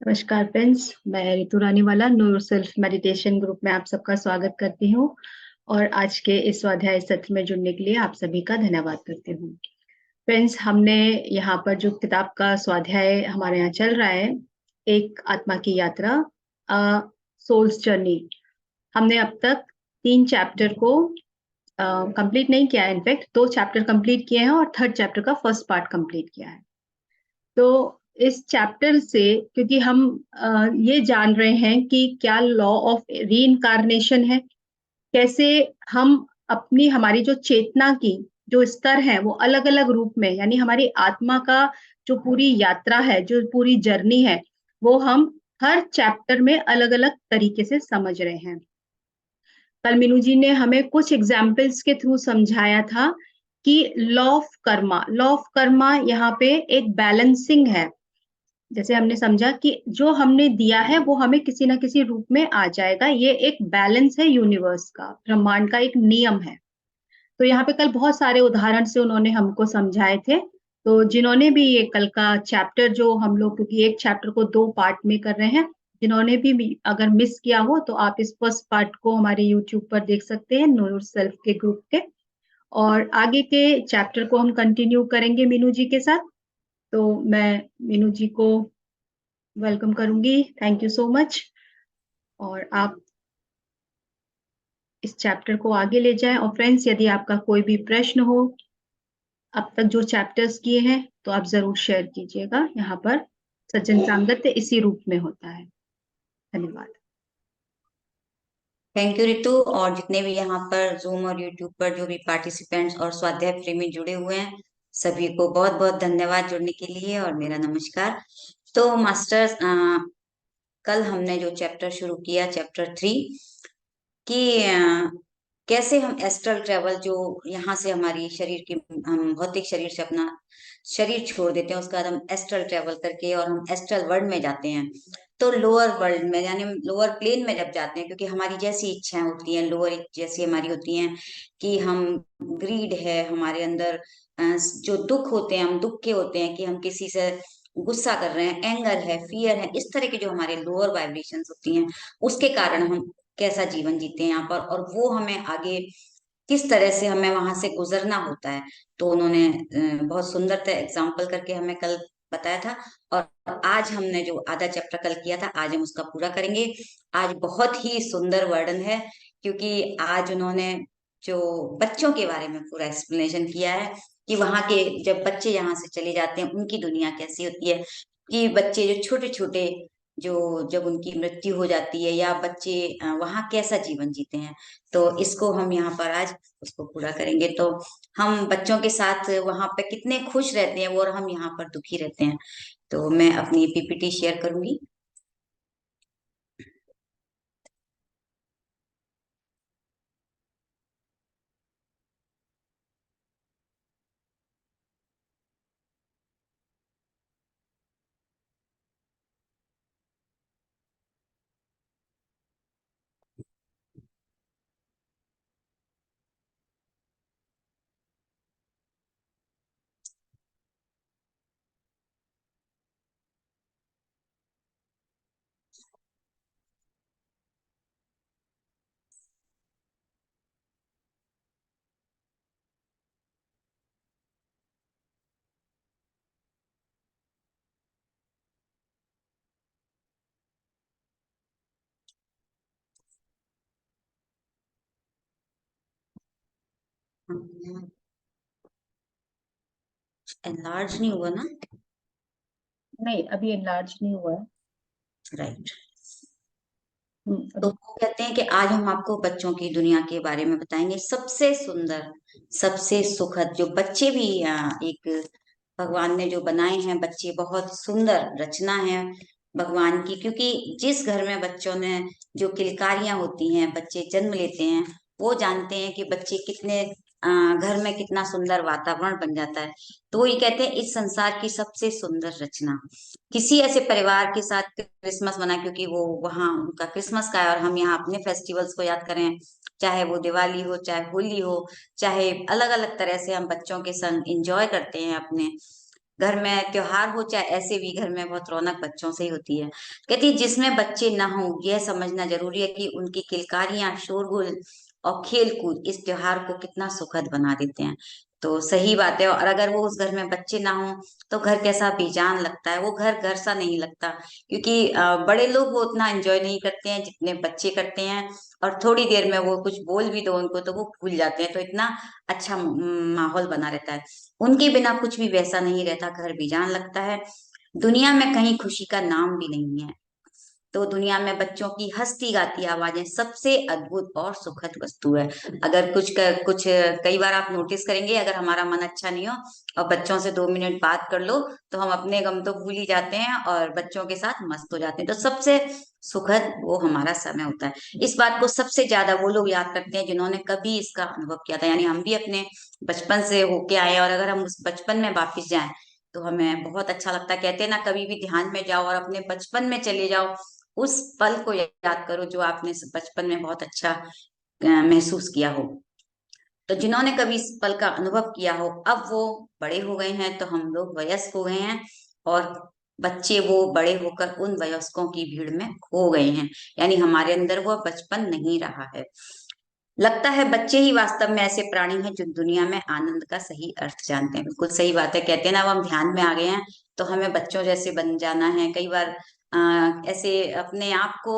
नमस्कार फ्रेंड्स, मैं रितु रानीवाला नो सेल्फ मेडिटेशन ग्रुप में आप सबका स्वागत करती हूँ और आज के इस स्वाध्याय सत्र में जुड़ने के लिए आप सभी का धन्यवाद करती हूँ। फ्रेंड्स, हमने यहाँ पर जो किताब का स्वाध्याय हमारे यहाँ चल रहा है, एक आत्मा की यात्रा, सोल्स जर्नी। हमने अब तक 3 चैप्टर को कंप्लीट नहीं किया है। इनफैक्ट 2 चैप्टर कंप्लीट किए हैं और थर्ड चैप्टर का फर्स्ट पार्ट कंप्लीट किया है। तो इस चैप्टर से क्योंकि हम ये जान रहे हैं कि क्या लॉ ऑफ रीइंकार्नेशन है, कैसे हम हमारी जो चेतना की जो स्तर है वो अलग-अलग रूप में, यानी हमारी आत्मा का जो पूरी यात्रा है, जो पूरी जर्नी है, वो हम हर चैप्टर में अलग-अलग तरीके से समझ रहे हैं। कल मीनू जी ने हमें कुछ एग्जाम्पल्स के थ्रू समझाया था कि लॉ ऑफ कर्मा यहाँ पे एक बैलेंसिंग है। जैसे हमने समझा कि जो हमने दिया है वो हमें किसी ना किसी रूप में आ जाएगा। ये एक बैलेंस है यूनिवर्स का, ब्रह्मांड का एक नियम है। तो यहाँ पे कल बहुत सारे उदाहरण से उन्होंने हमको समझाए थे। तो जिन्होंने भी ये कल का चैप्टर, जो हम लोग क्योंकि एक चैप्टर को 2 पार्ट में कर रहे हैं, जिन्होंने भी अगर मिस किया हो तो आप इस फर्स्ट पार्ट को हमारे यूट्यूब पर देख सकते हैं, नो योरसेल्फ के ग्रुप के। और आगे के चैप्टर को हम कंटिन्यू करेंगे मीनू जी के साथ। तो मैं मीनू जी को वेलकम करूंगी। Thank you so much. और आप इस चैप्टर को आगे ले जाएं। और फ्रेंड्स, यदि आपका कोई भी प्रश्न हो, अब तक जो चैप्टर्स किए हैं, तो आप जरूर शेयर कीजिएगा। यहाँ पर सज्जन सांगत्य इसी रूप में होता है। धन्यवाद। Thank you Ritu. और जितने भी यहाँ पर जूम और यूट्यूब पर जो भी पार्टिसिपेंट्स और स्वाध्याय प्रेमी जुड़े हुए हैं, सभी को बहुत बहुत धन्यवाद जुड़ने के लिए और मेरा नमस्कार। तो मास्टर्स, कल हमने जो चैप्टर शुरू किया, चैप्टर 3, कि कैसे हम एस्ट्रल ट्रेवल, जो यहाँ से हमारी शरीर की, हम भौतिक शरीर से अपना शरीर छोड़ देते हैं, उसके बाद हम एस्ट्रल ट्रेवल करके और हम एस्ट्रल वर्ल्ड में जाते हैं। तो लोअर वर्ल्ड में, यानी लोअर प्लेन में जब जाते हैं, क्योंकि हमारी जैसी इच्छाएं होती हैं, लोअर जैसी हमारी होती हैं, कि हम ग्रीड है हमारे अंदर, जो दुख होते हैं, हम दुख के होते हैं कि हम किसी से गुस्सा कर रहे हैं, एंगर है, फियर है, इस तरह के जो हमारे लोअर वाइब्रेशंस होती हैं, उसके कारण हम कैसा जीवन जीते हैं यहाँ पर, और वो हमें आगे किस तरह से हमें वहां से गुजरना होता है। तो उन्होंने बहुत सुंदर एग्जाम्पल करके हमें कल बताया था। और आज हमने जो आधा चैप्टर कल किया था, आज हम उसका पूरा करेंगे। आज बहुत ही सुंदर वर्णन है, क्योंकि आज उन्होंने जो बच्चों के बारे में पूरा एक्सप्लेनेशन किया है, कि वहां के जब बच्चे यहाँ से चले जाते हैं, उनकी दुनिया कैसी होती है, कि बच्चे जो छोटे छोटे, जो जब उनकी मृत्यु हो जाती है, या बच्चे वहां कैसा जीवन जीते हैं। तो इसको हम यहाँ पर आज उसको पूरा करेंगे। तो हम बच्चों के साथ वहां पे कितने खुश रहते हैं वो, और हम यहाँ पर दुखी रहते हैं। तो मैं अपनी पीपीटी शेयर करूंगी। एनलार्ज नहीं हुआ ना? नहीं, अभी एनलार्ज नहीं हुआ है। राइट। तो अभी वो कहते हैं कि आज हम आपको बच्चों की दुनिया के बारे में बताएंगे, सबसे सुंदर, सबसे सुखद, जो बच्चे भी एक भगवान ने जो बनाए हैं बच्चे, बहुत सुंदर रचना है भगवान की। क्योंकि जिस घर में बच्चों ने जो किलकारियां होती हैं, बच्चे जन्म लेते हैं, वो जानते हैं कि बच्चे कितने घर में कितना सुंदर वातावरण बन जाता है। तो ये कहते हैं इस संसार की सबसे सुंदर रचना किसी ऐसे परिवार के साथ क्रिसमस मना, क्योंकि वो वहाँ उनका क्रिसमस का है, और हम यहाँ अपने फेस्टिवल्स को याद करें, चाहे वो दिवाली हो, चाहे होली हो, चाहे अलग अलग तरह से हम बच्चों के संग एंजॉय करते हैं अपने घर में त्योहार हो चाहे ऐसे भी घर में बहुत रौनक बच्चों से ही होती है। कहती है जिसमें बच्चे ना हो यह समझना जरूरी है कि उनकी किलकारियां, शोरगुल और खेल कूद इस त्योहार को कितना सुखद बना देते हैं। तो सही बात है। और अगर वो उस घर में बच्चे ना हो तो घर कैसा बेजान लगता है, वो घर घर सा नहीं लगता। क्योंकि बड़े लोग वो उतना एंजॉय नहीं करते हैं जितने बच्चे करते हैं। और थोड़ी देर में वो कुछ बोल भी दो उनको तो वो भूल जाते हैं, तो इतना अच्छा माहौल बना रहता है। उनके बिना कुछ भी वैसा नहीं रहता, घर बेजान लगता है। दुनिया में कहीं खुशी का नाम भी नहीं है। तो दुनिया में बच्चों की हंसती गाती आवाजें सबसे अद्भुत और सुखद वस्तु है। अगर कुछ कई बार आप नोटिस करेंगे, अगर हमारा मन अच्छा नहीं हो और बच्चों से 2 मिनट बात कर लो तो हम अपने गम तो भूल ही जाते हैं और बच्चों के साथ मस्त हो जाते हैं। तो सबसे सुखद वो हमारा समय होता है। इस बात को सबसे ज्यादा वो लोग याद करते हैं जिन्होंने कभी इसका अनुभव किया था। यानी हम भी अपने बचपन से होके आए हैं, और अगर हम उस बचपन में वापिस जाएं तो हमें बहुत अच्छा लगता है। कहते हैं ना, कभी भी ध्यान में जाओ और अपने बचपन में चले जाओ, उस पल को याद करो जो आपने बचपन में बहुत अच्छा महसूस किया हो। तो जिन्होंने कभी इस पल का अनुभव किया हो, अब वो बड़े हो गए हैं, तो हम लोग वयस्क हो गए हैं। और बच्चे वो बड़े होकर उन वयस्कों की भीड़ में खो गए हैं। यानी हमारे अंदर वो बचपन नहीं रहा है। लगता है बच्चे ही वास्तव में ऐसे प्राणी हैं जो दुनिया में आनंद का सही अर्थ जानते हैं। बिल्कुल सही बात है। कहते हैं ना, अब हम ध्यान में आ गए हैं तो हमें बच्चों जैसे बन जाना है। कई बार ऐसे अपने आप को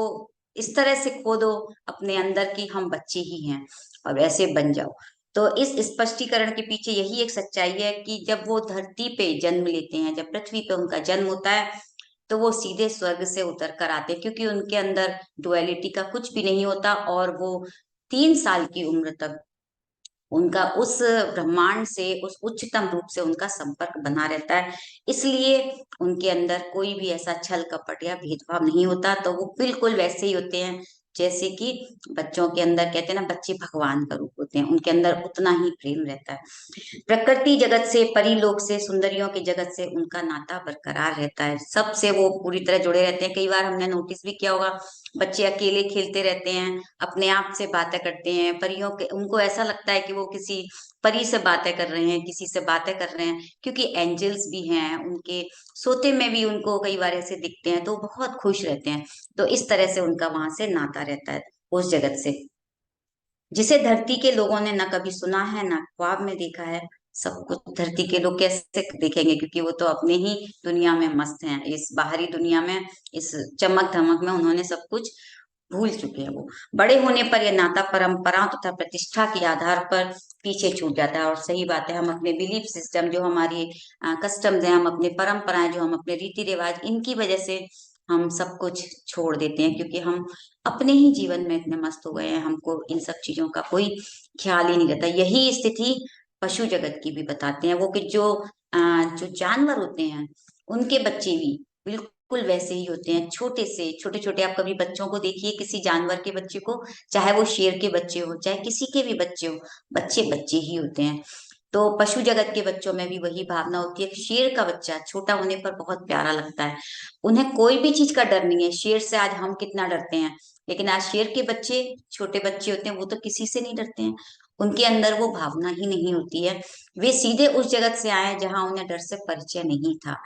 इस तरह से खो दो अपने अंदर की हम बच्चे ही हैं, और वैसे बन जाओ। तो इस स्पष्टीकरण के पीछे यही एक सच्चाई है कि जब वो धरती पे जन्म लेते हैं, जब पृथ्वी पे उनका जन्म होता है, तो वो सीधे स्वर्ग से उतर कर आते हैं। क्योंकि उनके अंदर डुअलिटी का कुछ भी नहीं होता, और वो 3 साल की उम्र तक उनका उस ब्रह्मांड से, उस उच्चतम रूप से उनका संपर्क बना रहता है। इसलिए उनके अंदर कोई भी ऐसा छल कपट या भेदभाव नहीं होता। तो वो बिल्कुल वैसे ही होते हैं जैसे कि बच्चों के अंदर, कहते हैं ना, बच्चे भगवान का रूप होते हैं, उनके अंदर उतना ही प्रेम रहता है। प्रकृति जगत से, परी लोक से, सुंदरियों के जगत से उनका नाता बरकरार रहता है। सबसे वो पूरी तरह जुड़े रहते हैं। कई बार हमने नोटिस भी किया होगा, बच्चे अकेले खेलते रहते हैं, अपने आप से बातें करते हैं। परियों के, उनको ऐसा लगता है कि वो किसी परी से बातें कर रहे हैं, किसी से बातें कर रहे हैं। क्योंकि एंजल्स भी हैं उनके, सोते में भी उनको कई बार ऐसे दिखते हैं, तो बहुत खुश रहते हैं। तो इस तरह से उनका वहां से नाता रहता है उस जगत से, जिसे धरती के लोगों ने न कभी सुना है न ख्वाब में देखा है। सब कुछ धरती के लोग कैसे देखेंगे, क्योंकि वो तो अपने ही दुनिया में मस्त हैं। इस बाहरी दुनिया में, इस चमक धमक में उन्होंने सब कुछ भूल चुके हैं। वो बड़े होने पर यह नाता परंपराओं तथा प्रतिष्ठा के आधार पर पीछे छूट जाता है। और सही बात है, हम अपने बिलीफ सिस्टम, जो हमारी कस्टम्स हैं, हम अपने परंपराएं, जो हम अपने रीति रिवाज, इनकी वजह से हम सब कुछ छोड़ देते हैं। क्योंकि हम अपने ही जीवन में इतने मस्त हो गए हैं, हमको इन सब चीजों का कोई ख्याल ही नहीं रहता। यही स्थिति पशु जगत की भी बताते हैं वो, कि जो जानवर होते हैं उनके बच्चे भी बिल्कुल वैसे ही होते हैं। छोटे से छोटे छोटे, आप कभी बच्चों को देखिए, किसी जानवर के बच्चे को, चाहे वो शेर के बच्चे हो चाहे किसी के भी बच्चे हो, बच्चे बच्चे ही होते हैं। तो पशु जगत के बच्चों में भी वही भावना होती है कि शेर का बच्चा छोटा होने पर बहुत प्यारा लगता है। उन्हें कोई भी चीज का डर नहीं है। शेर से आज हम कितना डरते हैं, लेकिन आज शेर के बच्चे, छोटे बच्चे होते हैं, वो तो किसी से नहीं डरते हैं। उनके अंदर वो भावना ही नहीं होती है। वे सीधे उस जगत से आए जहां उन्हें डर से परिचय नहीं था।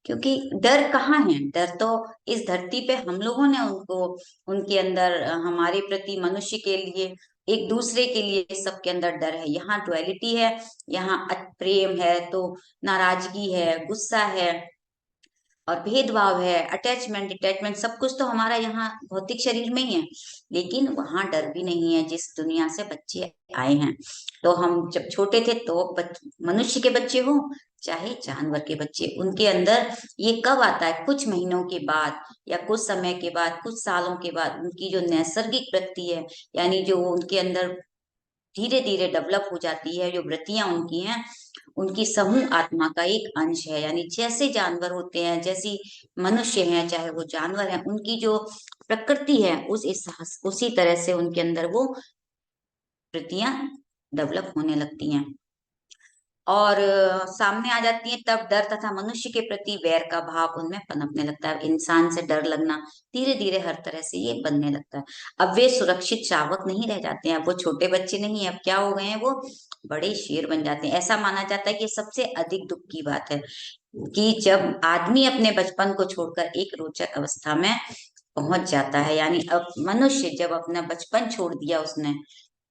क्योंकि डर कहाँ है, डर तो इस धरती पे हम लोगों ने उनको, उनके अंदर हमारे प्रति, मनुष्य के लिए, एक दूसरे के लिए सबके अंदर डर है। यहाँ डुअलिटी है, यहाँ प्रेम है तो नाराजगी है, गुस्सा है, और भेदभाव है, अटैचमेंट डिटैचमेंट, सब कुछ तो हमारा यहाँ भौतिक शरीर में ही है। लेकिन वहां डर भी नहीं है जिस दुनिया से बच्चे आए हैं। तो हम जब छोटे थे तो मनुष्य के बच्चे हो चाहे जानवर के बच्चे, उनके अंदर ये कब आता है, कुछ महीनों के बाद या कुछ समय के बाद, कुछ सालों के बाद, उनकी जो नैसर्गिक वृत्ति है, यानी जो उनके अंदर धीरे धीरे डेवलप हो जाती है, जो वृत्तियां उनकी हैं, उनकी समूह आत्मा का एक अंश है। यानी जैसे जानवर होते हैं, जैसी मनुष्य हैं चाहे वो जानवर हैं, उनकी जो प्रकृति है उसी तरह से उनके अंदर वो वृत्तियां डेवलप होने लगती हैं। और सामने आ जाती हैं, तब डर तथा मनुष्य के प्रति वैर का भाव उनमें पनपने लगता है। इंसान से डर लगना धीरे धीरे हर तरह से ये बनने लगता है। अब वे सुरक्षित शावक नहीं रह जाते हैं, अब वो छोटे बच्चे नहीं है, अब क्या हो गए हैं, वो बड़े शेर बन जाते हैं। ऐसा माना जाता है कि सबसे अधिक दुख की बात है कि जब आदमी अपने बचपन को छोड़कर एक रोचक अवस्था में पहुंच जाता है, यानी अब मनुष्य जब अपना बचपन छोड़ दिया उसने,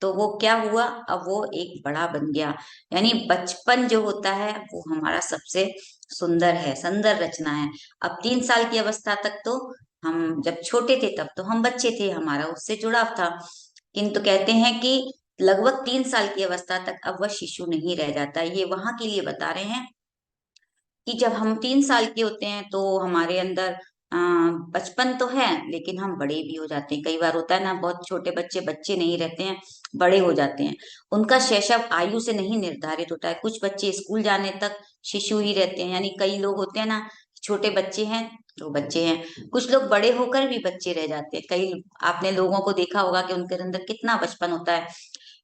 तो वो क्या हुआ, अब वो एक बड़ा बन गया। यानी बचपन जो होता है वो हमारा सबसे सुंदर है, सुंदर रचना है। अब 3 साल की अवस्था तक तो हम जब छोटे थे तब तो हम बच्चे थे, हमारा उससे जुड़ाव था। किंतु कहते हैं कि लगभग 3 साल की अवस्था तक अब वह शिशु नहीं रह जाता। ये वहां के लिए बता रहे हैं कि जब हम 3 साल के होते हैं तो हमारे अंदर बचपन तो है, लेकिन हम बड़े भी हो जाते हैं। कई बार होता है ना, बहुत छोटे बच्चे बच्चे नहीं रहते हैं, बड़े हो जाते हैं। उनका शैशव आयु से नहीं निर्धारित होता है। कुछ बच्चे स्कूल जाने तक शिशु ही रहते हैं, यानी कई लोग होते हैं ना, छोटे बच्चे हैं तो बच्चे हैं। कुछ लोग बड़े होकर भी बच्चे रह जाते हैं। कई आपने लोगों को देखा होगा कि उनके अंदर कितना बचपन होता है।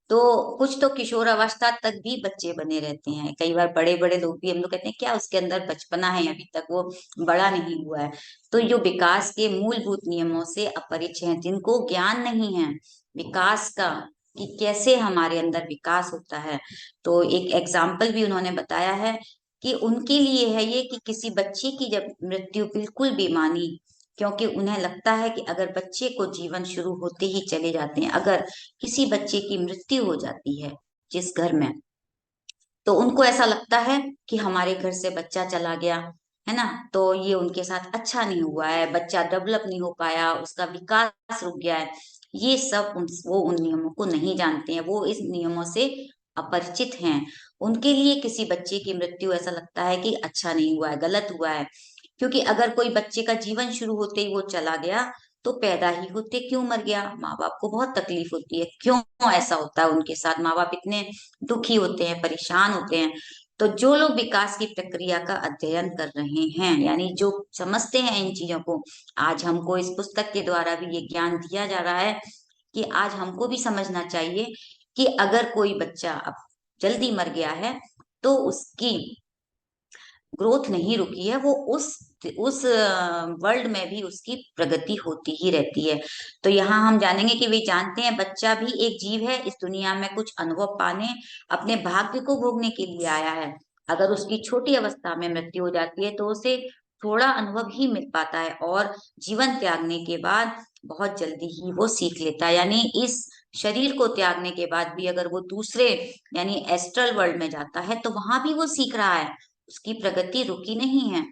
तो कुछ तो किशोर अवस्था तक भी बच्चे बने रहते हैं। कई बार बड़े बड़े लोग भी, हम लोग कहते हैं क्या उसके अंदर बचपना है, अभी तक वो बड़ा नहीं हुआ है। तो जो विकास के मूलभूत नियमों से अपरिचित हैं, जिनको ज्ञान नहीं है विकास का कि कैसे हमारे अंदर विकास होता है, तो एक एग्जाम्पल भी उन्होंने बताया है कि उनके लिए है ये कि किसी बच्चे की जब मृत्यु बिल्कुल बेमानी, क्योंकि उन्हें लगता है कि अगर बच्चे को जीवन शुरू होते ही चले जाते हैं, अगर किसी बच्चे की मृत्यु हो जाती है जिस घर में, तो उनको ऐसा लगता है कि हमारे घर से बच्चा चला गया है ना, तो ये उनके साथ अच्छा नहीं हुआ है, बच्चा डेवलप नहीं हो पाया, उसका विकास रुक गया है। ये सब वो उन नियमों को नहीं जानते हैं, वो इस नियमों से अपरिचित हैं। उनके लिए किसी बच्चे की मृत्यु ऐसा लगता है कि अच्छा नहीं हुआ है, गलत हुआ है। क्योंकि अगर कोई बच्चे का जीवन शुरू होते ही वो चला गया, तो पैदा ही होते क्यों मर गया, माँ बाप को बहुत तकलीफ होती है। क्यों ऐसा होता है उनके साथ, माँ बाप इतने दुखी होते हैं, परेशान होते हैं। तो जो लोग विकास की प्रक्रिया का अध्ययन कर रहे हैं, यानी जो समझते हैं इन चीजों को, आज हमको इस पुस्तक के द्वारा भी ये ज्ञान दिया जा रहा है कि आज हमको भी समझना चाहिए कि अगर कोई बच्चा अब जल्दी मर गया है तो उसकी ग्रोथ नहीं रुकी है, वो उस वर्ल्ड में भी उसकी प्रगति होती ही रहती है। तो यहाँ हम जानेंगे कि वे जानते हैं बच्चा भी एक जीव है, इस दुनिया में कुछ अनुभव पाने, अपने भाग्य को भोगने के लिए आया है। अगर उसकी छोटी अवस्था में मृत्यु हो जाती है तो उसे थोड़ा अनुभव ही मिल पाता है, और जीवन त्यागने के बाद बहुत जल्दी ही वो सीख लेता है। यानी इस शरीर को त्यागने के बाद भी अगर वो दूसरे यानी एस्ट्रल वर्ल्ड में जाता है तो वहां भी वो सीख रहा है, उसकी प्रगति रुकी नहीं है,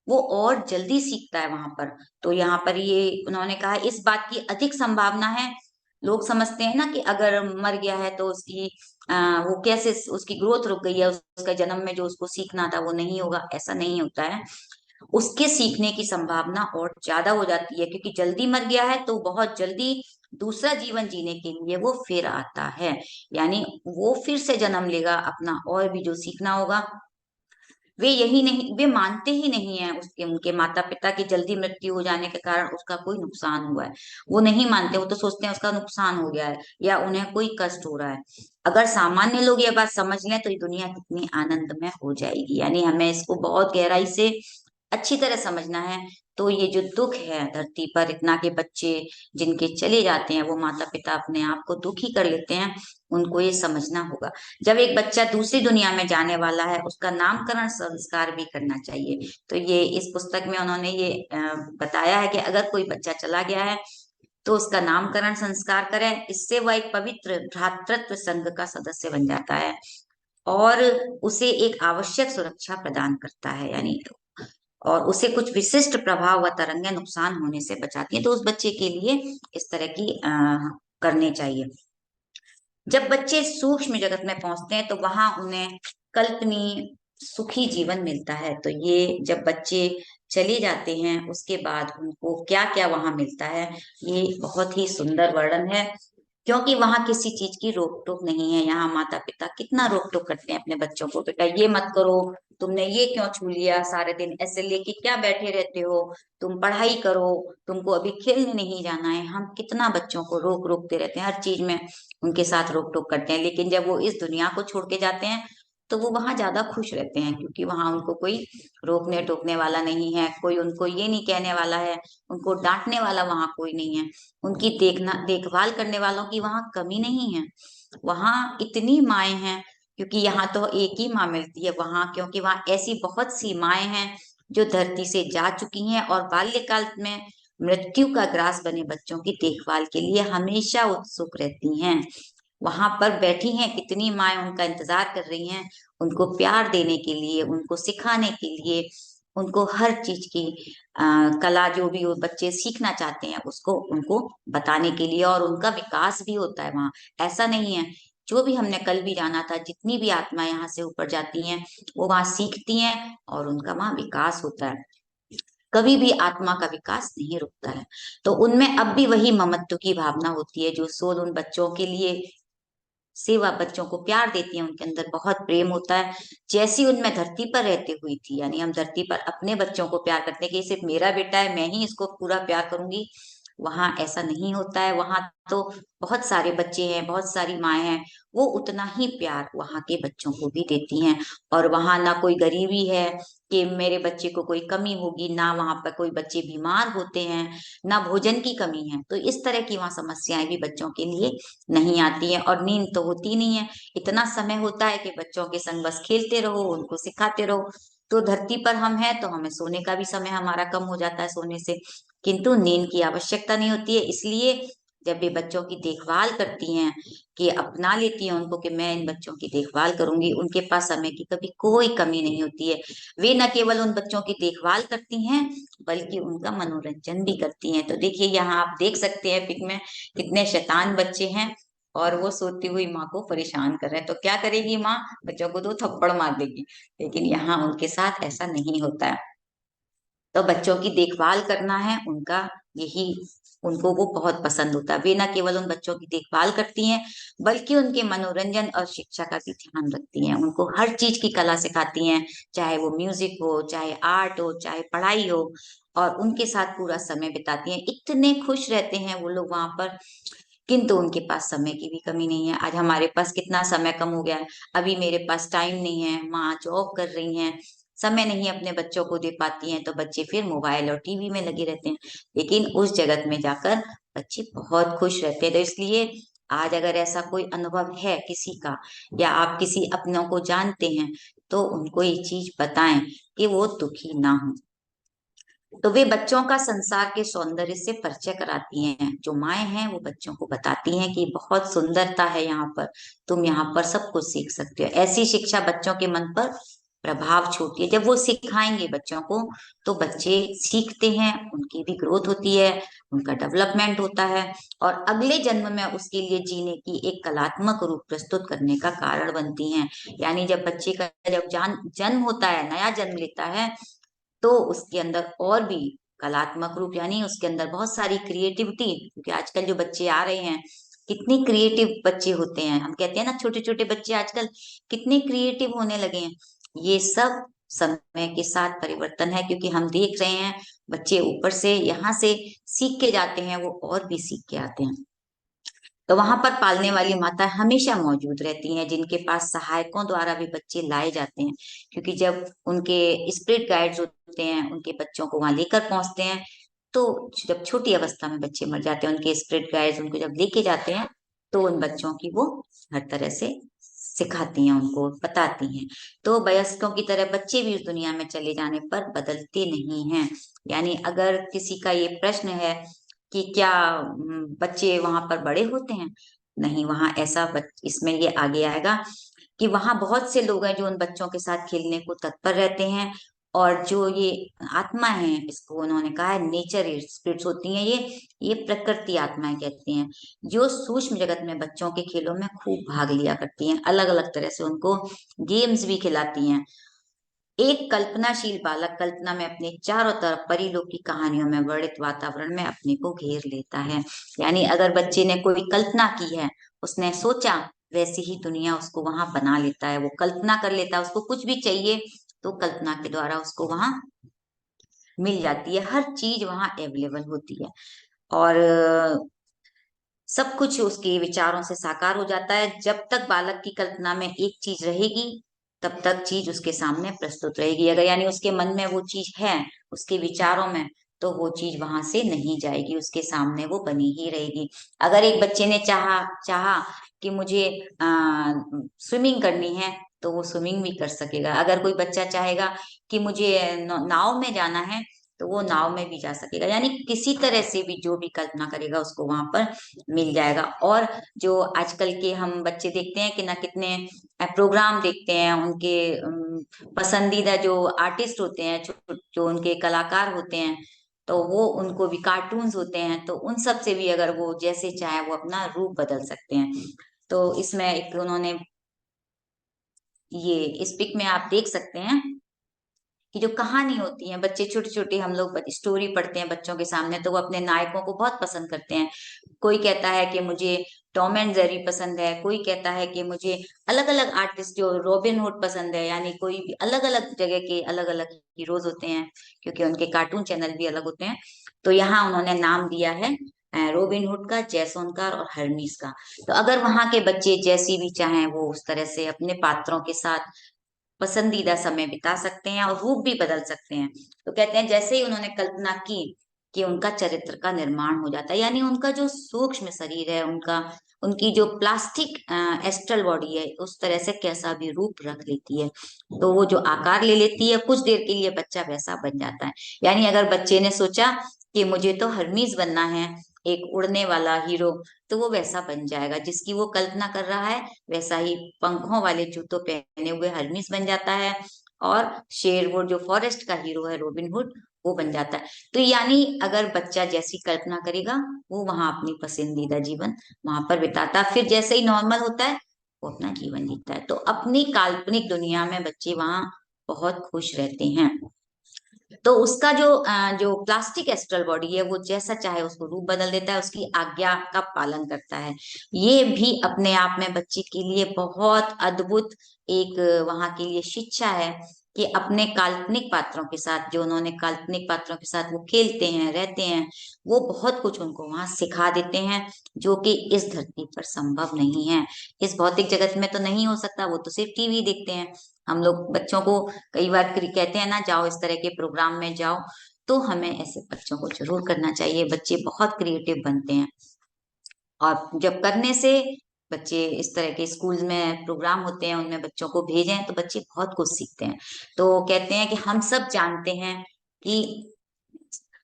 वो और जल्दी सीखता है वहां पर। तो यहाँ पर ये उन्होंने कहा इस बात की अधिक संभावना है। लोग समझते हैं ना कि अगर मर गया है तो उसकी वो कैसे उसकी ग्रोथ रुक गई है, उसका जन्म में जो उसको सीखना था वो नहीं होगा, ऐसा नहीं होता है। उसके सीखने की संभावना और ज्यादा हो जाती है, क्योंकि जल्दी मर गया है तो बहुत जल्दी दूसरा जीवन जीने के लिए वो फिर आता है। यानी वो फिर से जन्म लेगा अपना, और भी जो सीखना होगा। वे यही नहीं, वे मानते ही नहीं है उसके उनके माता पिता की जल्दी मृत्यु हो जाने के कारण उसका कोई नुकसान हुआ है। वो नहीं मानते, वो तो सोचते हैं उसका नुकसान हो गया है या उन्हें कोई कष्ट हो रहा है। अगर सामान्य लोग ये बात समझ लें तो ये दुनिया कितनी आनंदमय हो जाएगी। यानी हमें इसको बहुत गहराई से अच्छी तरह समझना है। तो ये जो दुख है धरती पर, इतना के बच्चे जिनके चले जाते हैं, वो माता पिता अपने आप को दुखी कर लेते हैं, उनको ये समझना होगा। जब एक बच्चा दूसरी दुनिया में जाने वाला है, उसका नामकरण संस्कार भी करना चाहिए। तो ये इस पुस्तक में उन्होंने ये बताया है कि अगर कोई बच्चा चला गया है तो उसका नामकरण संस्कार करें, इससे वह एक पवित्र भ्रातृत्व संघ का सदस्य बन जाता है, और उसे एक आवश्यक सुरक्षा प्रदान करता है। यानी और उसे कुछ विशिष्ट प्रभाव व तरंगे नुकसान होने से बचाती है। तो उस बच्चे के लिए इस तरह की करने चाहिए। जब बच्चे सूक्ष्म जगत में पहुंचते हैं तो वहां उन्हें कल्पनीय सुखी जीवन मिलता है। तो ये जब बच्चे चले जाते हैं उसके बाद उनको क्या क्या वहां मिलता है, ये बहुत ही सुंदर वर्णन है। क्योंकि वहां किसी चीज की रोक टोक नहीं है। यहाँ माता पिता कितना रोक टोक करते हैं अपने बच्चों को, बेटा ये मत करो, तुमने ये क्यों छू लिया, सारे दिन ऐसे लेके क्या बैठे रहते हो, तुम पढ़ाई करो, तुमको अभी खेलने नहीं जाना है। हम कितना बच्चों को रोक रोकते रहते हैं, हर चीज में उनके साथ रोक टोक करते हैं। लेकिन जब वो इस दुनिया को छोड़ के जाते हैं तो वो वहां ज्यादा खुश रहते हैं, क्योंकि वहां उनको कोई रोकने टोकने वाला नहीं है, कोई उनको ये नहीं कहने वाला है, उनको डांटने वाला वहां कोई नहीं है, उनकी देखभाल करने वालों की वहां कमी नहीं है। वहां इतनी माएँ हैं, क्योंकि यहाँ तो एक ही माँ मिलती है वहां, क्योंकि वहां ऐसी बहुत सी माएँ हैं जो धरती से जा चुकी हैं और बाल्यकाल में मृत्यु का ग्रास बने बच्चों की देखभाल के लिए हमेशा उत्सुक रहती हैं। वहां पर बैठी हैं कितनी माएँ, उनका इंतजार कर रही हैं, उनको प्यार देने के लिए, उनको सिखाने के लिए, उनको हर चीज की कला जो भी वो बच्चे सीखना चाहते हैं उसको उनको बताने के लिए, और उनका विकास भी होता है वहाँ। ऐसा नहीं है, जो भी हमने कल भी जाना था, जितनी भी आत्मा यहाँ से ऊपर जाती हैं वो वहां सीखती हैं और उनका वहां विकास होता है। कभी भी आत्मा का विकास नहीं रुकता है। तो उनमें अब भी वही ममत्व की भावना होती है, जो सोल उन बच्चों के लिए सेवा, बच्चों को प्यार देती है, उनके अंदर बहुत प्रेम होता है, जैसी उनमें धरती पर रहते हुई थी। यानी हम धरती पर अपने बच्चों को प्यार करते हैं कि ये सिर्फ मेरा बेटा है, मैं ही इसको पूरा प्यार करूंगी, वहां ऐसा नहीं होता है। वहां तो बहुत सारे बच्चे हैं, बहुत सारी माएँ हैं, वो उतना ही प्यार वहां के बच्चों को भी देती हैं। और वहां ना कोई गरीबी है कि मेरे बच्चे को कोई कमी होगी, ना वहां पर कोई बच्चे बीमार होते हैं, ना भोजन की कमी है। तो इस तरह की वहां समस्याएं भी बच्चों के लिए नहीं आती है। और नींद तो होती नहीं है, इतना समय होता है कि बच्चों के संग बस खेलते रहो, उनको सिखाते रहो। तो धरती पर हम हैं तो हमें सोने का भी समय हमारा कम हो जाता है सोने से, किंतु नींद की आवश्यकता नहीं होती है। इसलिए जब ये बच्चों की देखभाल करती हैं, कि अपना लेती हैं उनको कि मैं इन बच्चों की देखभाल करूंगी, उनके पास समय की कभी कोई कमी नहीं होती है। वे न केवल उन बच्चों की देखभाल करती हैं बल्कि उनका मनोरंजन भी करती हैं। तो देखिए यहाँ आप देख सकते हैं पिक में कितने शैतान बच्चे हैं, और वो सोती हुई माँ को परेशान कर रहे हैं। तो क्या करेगी माँ? बच्चों को तो थप्पड़ मार देगी। लेकिन यहाँ उनके साथ ऐसा नहीं होता है। तो बच्चों की देखभाल करना है उनका, यही उनको वो बहुत पसंद होता है। वे न केवल उन बच्चों की देखभाल करती हैं बल्कि उनके मनोरंजन और शिक्षा का भी ध्यान रखती हैं, उनको हर चीज की कला सिखाती हैं, चाहे वो म्यूजिक हो, चाहे आर्ट हो, चाहे पढ़ाई हो, और उनके साथ पूरा समय बिताती हैं। इतने खुश रहते हैं वो लोग वहां पर, किंतु उनके पास समय की भी कमी नहीं है। आज हमारे पास कितना समय कम हो गया है, अभी मेरे पास टाइम नहीं है, माँ जॉब कर रही हैं, समय नहीं अपने बच्चों को दे पाती हैं, तो बच्चे फिर मोबाइल और टीवी में लगे रहते हैं। लेकिन उस जगत में जाकर बच्चे बहुत खुश रहते हैं। तो इसलिए आज अगर ऐसा कोई अनुभव है किसी का, या आप किसी अपनों को जानते हैं, तो उनको ये चीज बताएं कि वो दुखी ना हो। तो वे बच्चों का संसार के सौंदर्य से परिचय कराती हैं। जो माएँ हैं वो बच्चों को बताती हैं कि बहुत सुंदरता है यहाँ पर, तुम यहाँ पर सब कुछ सीख सकते हो। ऐसी शिक्षा बच्चों के मन पर प्रभाव छोड़ती है। जब वो सिखाएंगे बच्चों को तो बच्चे सीखते हैं, उनकी भी ग्रोथ होती है, उनका डेवलपमेंट होता है, और अगले जन्म में उसके लिए जीने की एक कलात्मक रूप प्रस्तुत करने का कारण बनती हैं। यानी जब बच्चे का जब जन्म होता है, नया जन्म लेता है, तो उसके अंदर और भी कलात्मक रूप, यानी उसके अंदर बहुत सारी क्रिएटिविटी, क्योंकि आजकल जो बच्चे आ रहे हैं कितनी क्रिएटिव बच्चे होते हैं। हम कहते हैं ना छोटे छोटे बच्चे आजकल कितने क्रिएटिव होने लगे हैं। ये सब समय के साथ परिवर्तन है, क्योंकि हम देख रहे हैं बच्चे ऊपर से यहाँ से सीख के जाते हैं, वो और भी सीख के आते हैं। तो वहां पर पालने वाली माता हमेशा मौजूद रहती हैं, जिनके पास सहायकों द्वारा भी बच्चे लाए जाते हैं, क्योंकि जब उनके स्पिरिट गाइड्स होते हैं उनके बच्चों को वहां लेकर पहुंचते हैं, तो जब छोटी अवस्था में बच्चे मर जाते हैं, उनके स्पिरिट गाइड्स उनको जब लेके जाते हैं, तो उन बच्चों की वो हर तरह से सिखाती हैं, उनको बताती हैं। तो वयस्कों की तरह बच्चे भी उस दुनिया में चले जाने पर बदलते नहीं हैं। यानी अगर किसी का ये प्रश्न है कि क्या बच्चे वहां पर बड़े होते हैं, नहीं, वहां ऐसा इसमें ये आगे आएगा कि वहां बहुत से लोग हैं जो उन बच्चों के साथ खेलने को तत्पर रहते हैं। और जो ये आत्मा है, इसको उन्होंने कहा है नेचर स्पिरिट्स होती हैं, ये प्रकृति आत्माएं कहती हैं, जो सूक्ष्म जगत में बच्चों के खेलों में खूब भाग लिया करती हैं, अलग अलग तरह से उनको गेम्स भी खिलाती हैं। एक कल्पनाशील बालक कल्पना में अपने चारों तरफ परीलोक की कहानियों में वर्णित वातावरण में अपने को घेर लेता है। यानी अगर बच्चे ने कोई कल्पना की है, उसने सोचा, वैसी ही दुनिया उसको वहां बना लेता है, वो कल्पना कर लेता है, उसको कुछ भी चाहिए तो कल्पना के द्वारा उसको वहां मिल जाती है, हर चीज वहां अवेलेबल होती है। और सब कुछ उसके विचारों से साकार हो जाता है। जब तक बालक की कल्पना में एक चीज रहेगी, तब तक चीज उसके सामने प्रस्तुत रहेगी। अगर यानी उसके मन में वो चीज है, उसके विचारों में, तो वो चीज वहां से नहीं जाएगी, उसके सामने वो बनी ही रहेगी। अगर एक बच्चे ने चाहा चाहा कि मुझे स्विमिंग करनी है, तो वो स्विमिंग भी कर सकेगा। अगर कोई बच्चा चाहेगा कि मुझे नाव में जाना है, तो वो नाव में भी जा सकेगा। यानी किसी तरह से भी जो भी कल्पना करेगा उसको वहां पर मिल जाएगा। और जो आजकल के हम बच्चे देखते हैं कि ना, कितने प्रोग्राम देखते हैं, उनके पसंदीदा जो आर्टिस्ट होते हैं, जो उनके कलाकार होते हैं, तो वो उनको भी कार्टून्स होते हैं, तो उन सब से भी अगर वो जैसे चाहे वो अपना रूप बदल सकते हैं। तो इसमें एक उन्होंने ये इस पिक में आप देख सकते हैं कि जो कहानी होती है, बच्चे छोटे छोटे, हम लोग स्टोरी पढ़ते हैं बच्चों के सामने, तो वो अपने नायकों को बहुत पसंद करते हैं। कोई कहता है कि मुझे टॉम एंड जेरी पसंद है, कोई कहता है कि मुझे अलग अलग आर्टिस्ट जो रॉबिन हुड पसंद है। यानी कोई भी अलग अलग जगह के अलग अलग हीरोज होते हैं, क्योंकि उनके कार्टून चैनल भी अलग होते हैं। तो यहाँ उन्होंने नाम दिया है रॉबिन हुड का, जैसोंकार और हर्मीस का। तो अगर वहां के बच्चे जैसी भी चाहें, वो उस तरह से अपने पात्रों के साथ पसंदीदा समय बिता सकते हैं और रूप भी बदल सकते हैं। तो कहते हैं जैसे ही उन्होंने कल्पना की कि उनका चरित्र का निर्माण हो जाता है, यानी उनका जो सूक्ष्म शरीर है, उनका उनकी जो प्लास्टिक एस्ट्रल बॉडी है, उस तरह से कैसा भी रूप रख लेती है। तो वो जो आकार ले लेती है, कुछ देर के लिए बच्चा वैसा बन जाता है। यानी अगर बच्चे ने सोचा कि मुझे तो हर्मीज बनना है, एक उड़ने वाला हीरो, तो वो वैसा बन जाएगा जिसकी वो कल्पना कर रहा है। वैसा ही पंखों वाले जूतों पहने हुए हर्मीस बन जाता है। और शेर, वो जो फॉरेस्ट का हीरो है रॉबिन हुड, वो बन जाता है। तो यानी अगर बच्चा जैसी कल्पना करेगा, वो वहां अपनी पसंदीदा जीवन वहां पर बिताता है। फिर जैसे ही नॉर्मल होता है, वो अपना जीवन जीता है। तो अपनी काल्पनिक दुनिया में बच्चे वहां बहुत खुश रहते हैं। तो उसका जो प्लास्टिक एस्ट्रल बॉडी है, वो जैसा चाहे उसको रूप बदल देता है, उसकी आज्ञा का पालन करता है। ये भी अपने आप में बच्चे के लिए बहुत अद्भुत एक वहां के लिए शिक्षा है कि अपने काल्पनिक पात्रों के साथ, जो उन्होंने काल्पनिक पात्रों के साथ वो खेलते हैं, रहते हैं, वो बहुत कुछ उनको वहां सिखा देते हैं, जो कि इस धरती पर संभव नहीं है। इस भौतिक जगत में तो नहीं हो सकता, वो तो सिर्फ टीवी देखते हैं। हम लोग बच्चों को कई बार कहते हैं ना, जाओ इस तरह के प्रोग्राम में जाओ। तो हमें ऐसे बच्चों को जरूर करना चाहिए। बच्चे बहुत क्रिएटिव बनते हैं, और जब करने से बच्चे, इस तरह के स्कूल में प्रोग्राम होते हैं, उनमें बच्चों को भेजें, तो बच्चे बहुत कुछ सीखते हैं। तो कहते हैं कि कि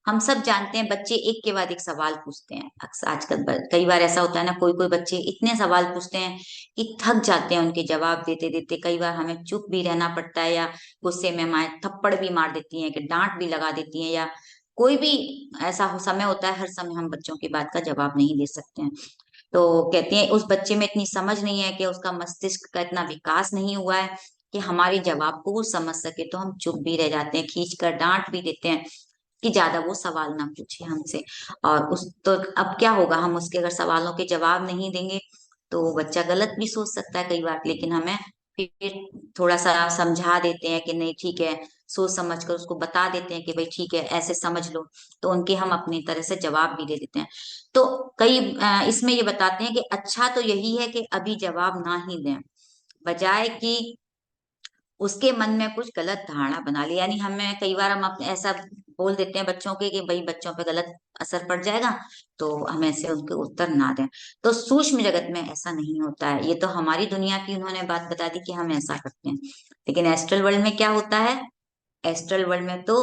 हम सब जानते हैं, बच्चे एक के बाद एक सवाल पूछते हैं। अक्सर आजकल कई बार ऐसा होता है ना, कोई कोई बच्चे इतने सवाल पूछते हैं कि थक जाते हैं उनके जवाब देते देते। कई बार हमें चुप भी रहना पड़ता है, या गुस्से में माए थप्पड़ भी मार देती हैं, कि डांट भी लगा देती हैं, या कोई भी ऐसा समय होता है। हर समय हम बच्चों की बात का जवाब नहीं दे सकते हैं। तो कहती हैं उस बच्चे में इतनी समझ नहीं है, कि उसका मस्तिष्क का इतना विकास नहीं हुआ है कि हमारे जवाब को वो समझ सके। तो हम चुप भी रह जाते हैं, खींच कर डांट भी देते हैं कि ज्यादा वो सवाल ना पूछे हमसे। और उस तो अब क्या होगा, हम उसके अगर सवालों के जवाब नहीं देंगे, तो वो बच्चा गलत भी सोच सकता है कई बार। लेकिन हमें फिर थोड़ा सा समझा देते हैं कि नहीं ठीक है, सोच समझ कर उसको बता देते हैं कि भाई ठीक है, ऐसे समझ लो। तो उनके हम अपनी तरह से जवाब भी दे देते हैं। तो कई इसमें ये बताते हैं कि अच्छा तो यही है कि अभी जवाब ना ही दें, बजाय कि उसके मन में कुछ गलत धारणा बना ली। यानी हमें कई बार हम अपने ऐसा बोल देते हैं बच्चों के कि भाई बच्चों पे गलत असर पड़ जाएगा, तो हम ऐसे उनके उत्तर ना दें। तो सूक्ष्म जगत में ऐसा नहीं होता है। ये तो हमारी दुनिया की उन्होंने बात बता दी कि हम ऐसा करते हैं। लेकिन एस्ट्रल वर्ल्ड में क्या होता है? एस्ट्रल वर्ल्ड में तो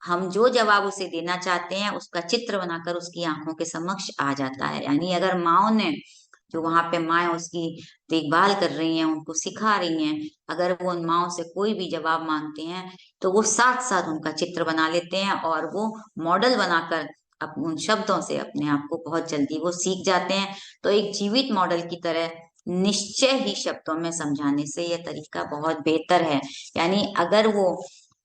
हम जो जवाब उसे देना चाहते हैं, उसका चित्र बनाकर उसकी आंखों के समक्ष आ जाता है। यानी अगर माओ ने, जो वहां पे माए उसकी देखभाल कर रही हैं, उनको सिखा रही हैं, अगर वो उन माओ से कोई भी जवाब मांगते हैं, तो वो साथ साथ उनका चित्र बना लेते हैं, और वो मॉडल बनाकर उन शब्दों से अपने आप को बहुत जल्दी वो सीख जाते हैं। तो एक जीवित मॉडल की तरह निश्चय ही शब्दों में समझाने से यह तरीका बहुत बेहतर है। यानी अगर वो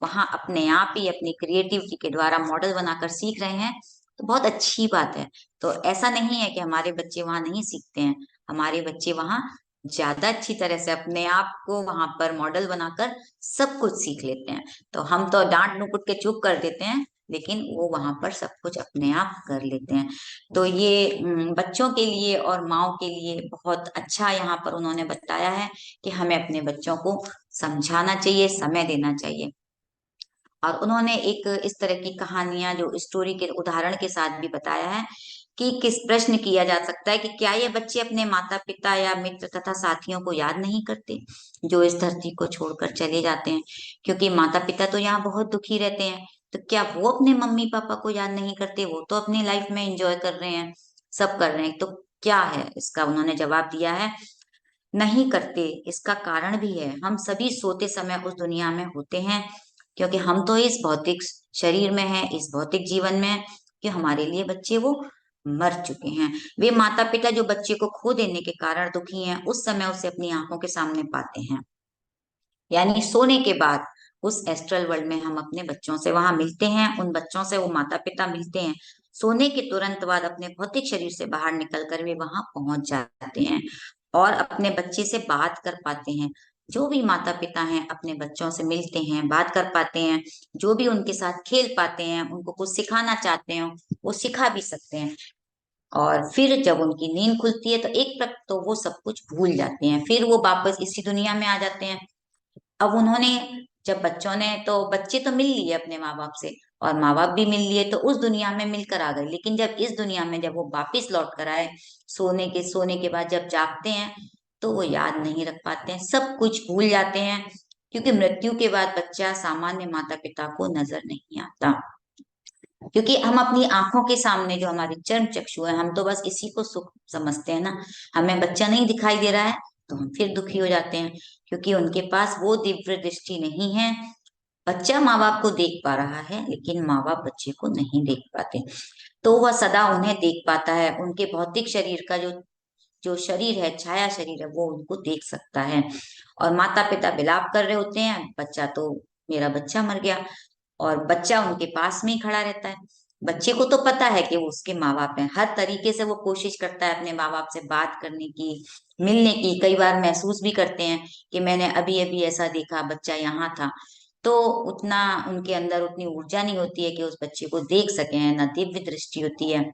वहां अपने आप ही अपनी क्रिएटिविटी के द्वारा मॉडल बनाकर सीख रहे हैं, तो बहुत अच्छी बात है। तो ऐसा नहीं है कि हमारे बच्चे वहां नहीं सीखते हैं। हमारे बच्चे वहां ज्यादा अच्छी तरह से अपने आप को वहां पर मॉडल बनाकर सब कुछ सीख लेते हैं। तो हम तो डांट नुकुट के चुप कर देते हैं, लेकिन वो वहां पर सब कुछ अपने आप कर लेते हैं। तो ये बच्चों के लिए और माँओं के लिए बहुत अच्छा यहाँ पर उन्होंने बताया है कि हमें अपने बच्चों को समझाना चाहिए, समय देना चाहिए। और उन्होंने एक इस तरह की कहानियां जो स्टोरी के उदाहरण के साथ भी बताया है कि किस प्रश्न किया जा सकता है कि क्या ये बच्चे अपने माता पिता या मित्र तथा साथियों को याद नहीं करते जो इस धरती को छोड़कर चले जाते हैं, क्योंकि माता पिता तो यहाँ बहुत दुखी रहते हैं। तो क्या वो अपने मम्मी पापा को याद नहीं करते? वो तो अपनी लाइफ में एंजॉय कर रहे हैं, सब कर रहे हैं। तो क्या है इसका? उन्होंने जवाब दिया है, नहीं करते। इसका कारण भी है, हम सभी सोते समय उस दुनिया में होते हैं, क्योंकि हम तो इस भौतिक शरीर में हैं, इस भौतिक जीवन में हैं, कि हमारे लिए बच्चे वो मर चुके हैं। वे माता पिता जो बच्चे को खो देने के कारण दुखी हैं, उस समय उसे अपनी आंखों के सामने पाते हैं। यानी सोने के बाद उस एस्ट्रल वर्ल्ड में हम अपने बच्चों से वहां मिलते हैं, उन बच्चों से वो माता पिता मिलते हैं। सोने के तुरंत बाद अपने भौतिक शरीर से बाहर निकलकर वे वहां पहुंच जाते हैं और अपने बच्चे से बात कर पाते हैं। जो भी माता पिता हैं अपने बच्चों से मिलते हैं, बात कर पाते हैं, जो भी उनके साथ खेल पाते हैं, उनको कुछ सिखाना चाहते हैं, वो सिखा भी सकते हैं। और फिर जब उनकी नींद खुलती है तो एक तक तो वो सब कुछ भूल जाते हैं, फिर वो वापस इसी दुनिया में आ जाते हैं। अब उन्होंने, जब बच्चों ने, तो बच्चे तो मिल लिए अपने माँ बाप से और माँ बाप भी मिल लिए, तो उस दुनिया में मिलकर आ गए। लेकिन जब इस दुनिया में जब वो वापिस लौट कर आए, सोने के बाद जब जागते हैं, तो वो याद नहीं रख पाते हैं, सब कुछ भूल जाते हैं, क्योंकि मृत्यु के बाद बच्चा सामान्य माता पिता को नजर नहीं आता। क्योंकि हम अपनी आंखों के सामने जो हमारे चर्म चक्षु है, हम तो बस इसी को सुख समझते हैं ना। हमें बच्चा नहीं दिखाई दे रहा है तो हम फिर दुखी हो जाते हैं, क्योंकि उनके पास वो दिव्य दृष्टि नहीं है। बच्चा माँ बाप को देख पा रहा है, लेकिन माँ बाप बच्चे को नहीं देख पाते। तो वह सदा उन्हें देख पाता है, उनके भौतिक शरीर का जो जो शरीर है, छाया शरीर है, वो उनको देख सकता है। और माता पिता विलाप कर रहे होते हैं, बच्चा तो, मेरा बच्चा मर गया, और बच्चा उनके पास में ही खड़ा रहता है। बच्चे को तो पता है कि वो उसके माँ बाप हैं, हर तरीके से वो कोशिश करता है अपने माँ बाप से बात करने की, मिलने की। कई बार महसूस भी करते हैं कि मैंने अभी अभी ऐसा देखा, बच्चा यहाँ था। तो उतना उनके अंदर उतनी ऊर्जा नहीं होती है कि उस बच्चे को देख सके, ना दिव्य दृष्टि होती है।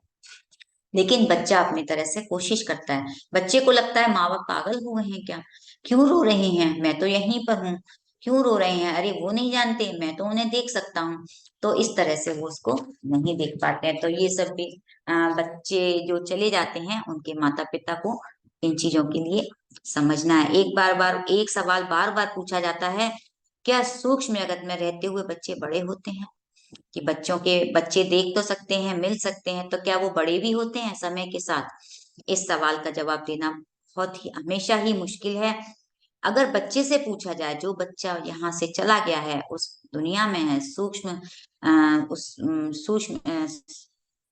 लेकिन बच्चा अपनी तरह से कोशिश करता है। बच्चे को लगता है माँ बाप पागल हुए हैं क्या, क्यों रो रहे हैं, मैं तो यहीं पर हूँ, क्यों रो रहे हैं, अरे वो नहीं जानते, मैं तो उन्हें देख सकता हूँ। तो इस तरह से वो उसको नहीं देख पाते हैं। तो ये सब भी बच्चे जो चले जाते हैं, उनके माता पिता को इन चीजों के लिए समझना है। एक सवाल बार बार पूछा जाता है, क्या सूक्ष्म जगत में रहते हुए बच्चे बड़े होते हैं? कि बच्चे देख तो सकते हैं, मिल सकते हैं, तो क्या वो बड़े भी होते हैं समय के साथ? इस सवाल का जवाब देना बहुत ही हमेशा ही मुश्किल है। अगर बच्चे से पूछा जाए, जो बच्चा यहाँ से चला गया है, उस दुनिया में है, सूक्ष्म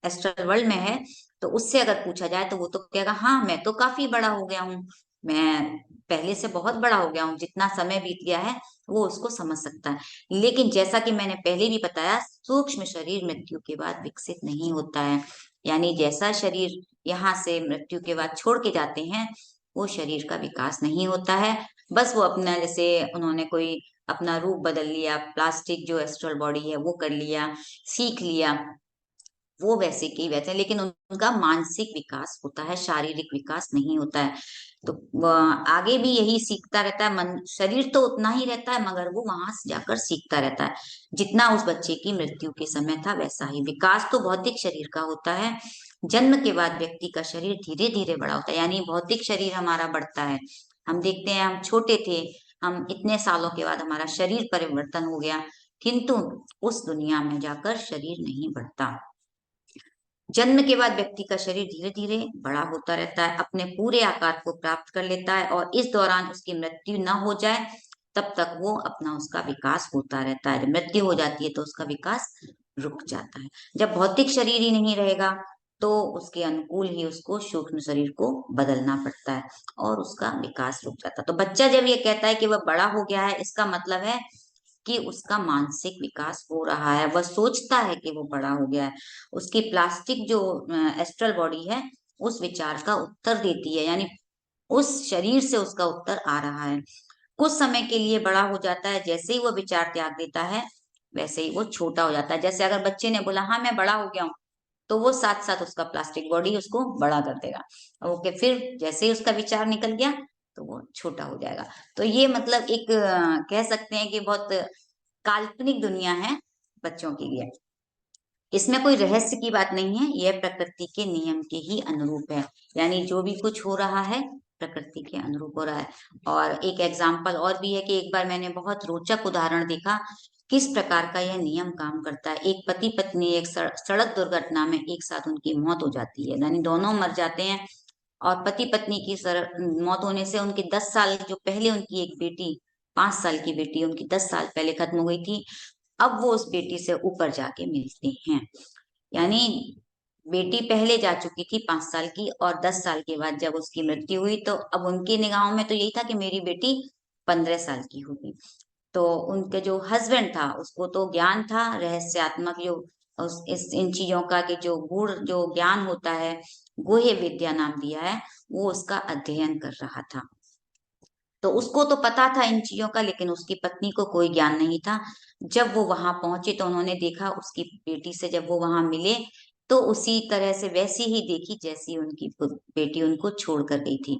एस्ट्रल वर्ल्ड में है, तो उससे अगर पूछा जाए तो वो तो कहेगा, हाँ मैं तो काफी बड़ा हो गया हूँ, मैं पहले से बहुत बड़ा हो गया हूँ, जितना समय बीत गया है वो उसको समझ सकता है। लेकिन जैसा कि मैंने पहले भी बताया, सूक्ष्म शरीर मृत्यु के बाद विकसित नहीं होता है। यानी जैसा शरीर यहाँ से मृत्यु के बाद छोड़ के जाते हैं, वो शरीर का विकास नहीं होता है। बस वो अपना, जैसे उन्होंने कोई अपना रूप बदल लिया, प्लास्टिक जो एस्ट्रल बॉडी है वो कर लिया, सीख लिया, वो वैसे के ही वैसे, लेकिन उनका मानसिक विकास होता है, शारीरिक विकास नहीं होता है। तो आगे भी यही सीखता रहता है, मन शरीर तो उतना ही रहता है, मगर वो वहां से जाकर सीखता रहता है। जितना उस बच्चे की मृत्यु के समय था, वैसा ही विकास तो भौतिक शरीर का होता है। जन्म के बाद व्यक्ति का शरीर धीरे धीरे बड़ा होता है, यानी भौतिक शरीर हमारा बढ़ता है। हम देखते हैं, हम छोटे थे, हम इतने सालों के बाद हमारा शरीर परिवर्तन हो गया, किंतु उस दुनिया में जाकर शरीर नहीं बढ़ता। जन्म के बाद व्यक्ति का शरीर धीरे धीरे बड़ा होता रहता है, अपने पूरे आकार को प्राप्त कर लेता है, और इस दौरान उसकी मृत्यु न हो जाए तब तक वो अपना उसका विकास होता रहता है। जब मृत्यु हो जाती है तो उसका विकास रुक जाता है। जब भौतिक शरीर ही नहीं रहेगा, तो उसके अनुकूल ही उसको सूक्ष्म शरीर को बदलना पड़ता है और उसका विकास रुक जाता है। तो बच्चा जब ये कहता है कि वह बड़ा हो गया है, इसका मतलब है कि उसका मानसिक विकास हो रहा है, वह सोचता है कि वो बड़ा हो गया है। उसकी प्लास्टिक जो एस्ट्रल बॉडी है, उस विचार का उत्तर देती है, यानी उस शरीर से उसका उत्तर आ रहा है। कुछ समय के लिए बड़ा हो जाता है, जैसे ही वो विचार त्याग देता है, वैसे ही वो छोटा हो जाता है। जैसे अगर बच्चे ने बोला हाँ मैं बड़ा हो गया हूँ, तो वो साथ साथ उसका प्लास्टिक बॉडी उसको बड़ा कर देगा। ओके, फिर जैसे ही उसका विचार निकल गया तो वो छोटा हो जाएगा। तो ये मतलब एक कह सकते हैं कि बहुत काल्पनिक दुनिया है बच्चों के लिए। इसमें कोई रहस्य की बात नहीं है, यह प्रकृति के नियम के ही अनुरूप है। यानी जो भी कुछ हो रहा है प्रकृति के अनुरूप हो रहा है। और एक एग्जाम्पल और भी है कि एक बार मैंने बहुत रोचक उदाहरण देखा किस प्रकार का यह नियम काम करता है। एक पति पत्नी एक सड़क दुर्घटना में एक साथ उनकी मौत हो जाती है, यानी दोनों मर जाते हैं। और पति पत्नी की मौत होने से उनकी 10 साल जो पहले उनकी एक बेटी, 5 साल की बेटी उनकी 10 साल पहले खत्म हो गई थी, अब वो उस बेटी से ऊपर जाके मिलते हैं। यानी बेटी पहले जा चुकी थी 5 साल की, और 10 साल के बाद जब उसकी मृत्यु हुई तो अब उनकी निगाहों में तो यही था कि मेरी बेटी 15 साल की होगी। तो उनके जो हस्बैंड था उसको तो ज्ञान था रहस्यात्मक, जो इस इन चीजों का कि जो गूढ़ जो ज्ञान होता है, गुह्य विद्या नाम दिया है, वो उसका अध्ययन कर रहा था। तो उसको तो पता था इन चीजों का, लेकिन उसकी पत्नी को कोई ज्ञान नहीं था। जब वो वहां पहुंचे तो उन्होंने देखा उसकी बेटी से, जब वो वहां मिले तो उसी तरह से वैसी ही देखी जैसी उनकी बेटी उनको छोड़ कर गई थी,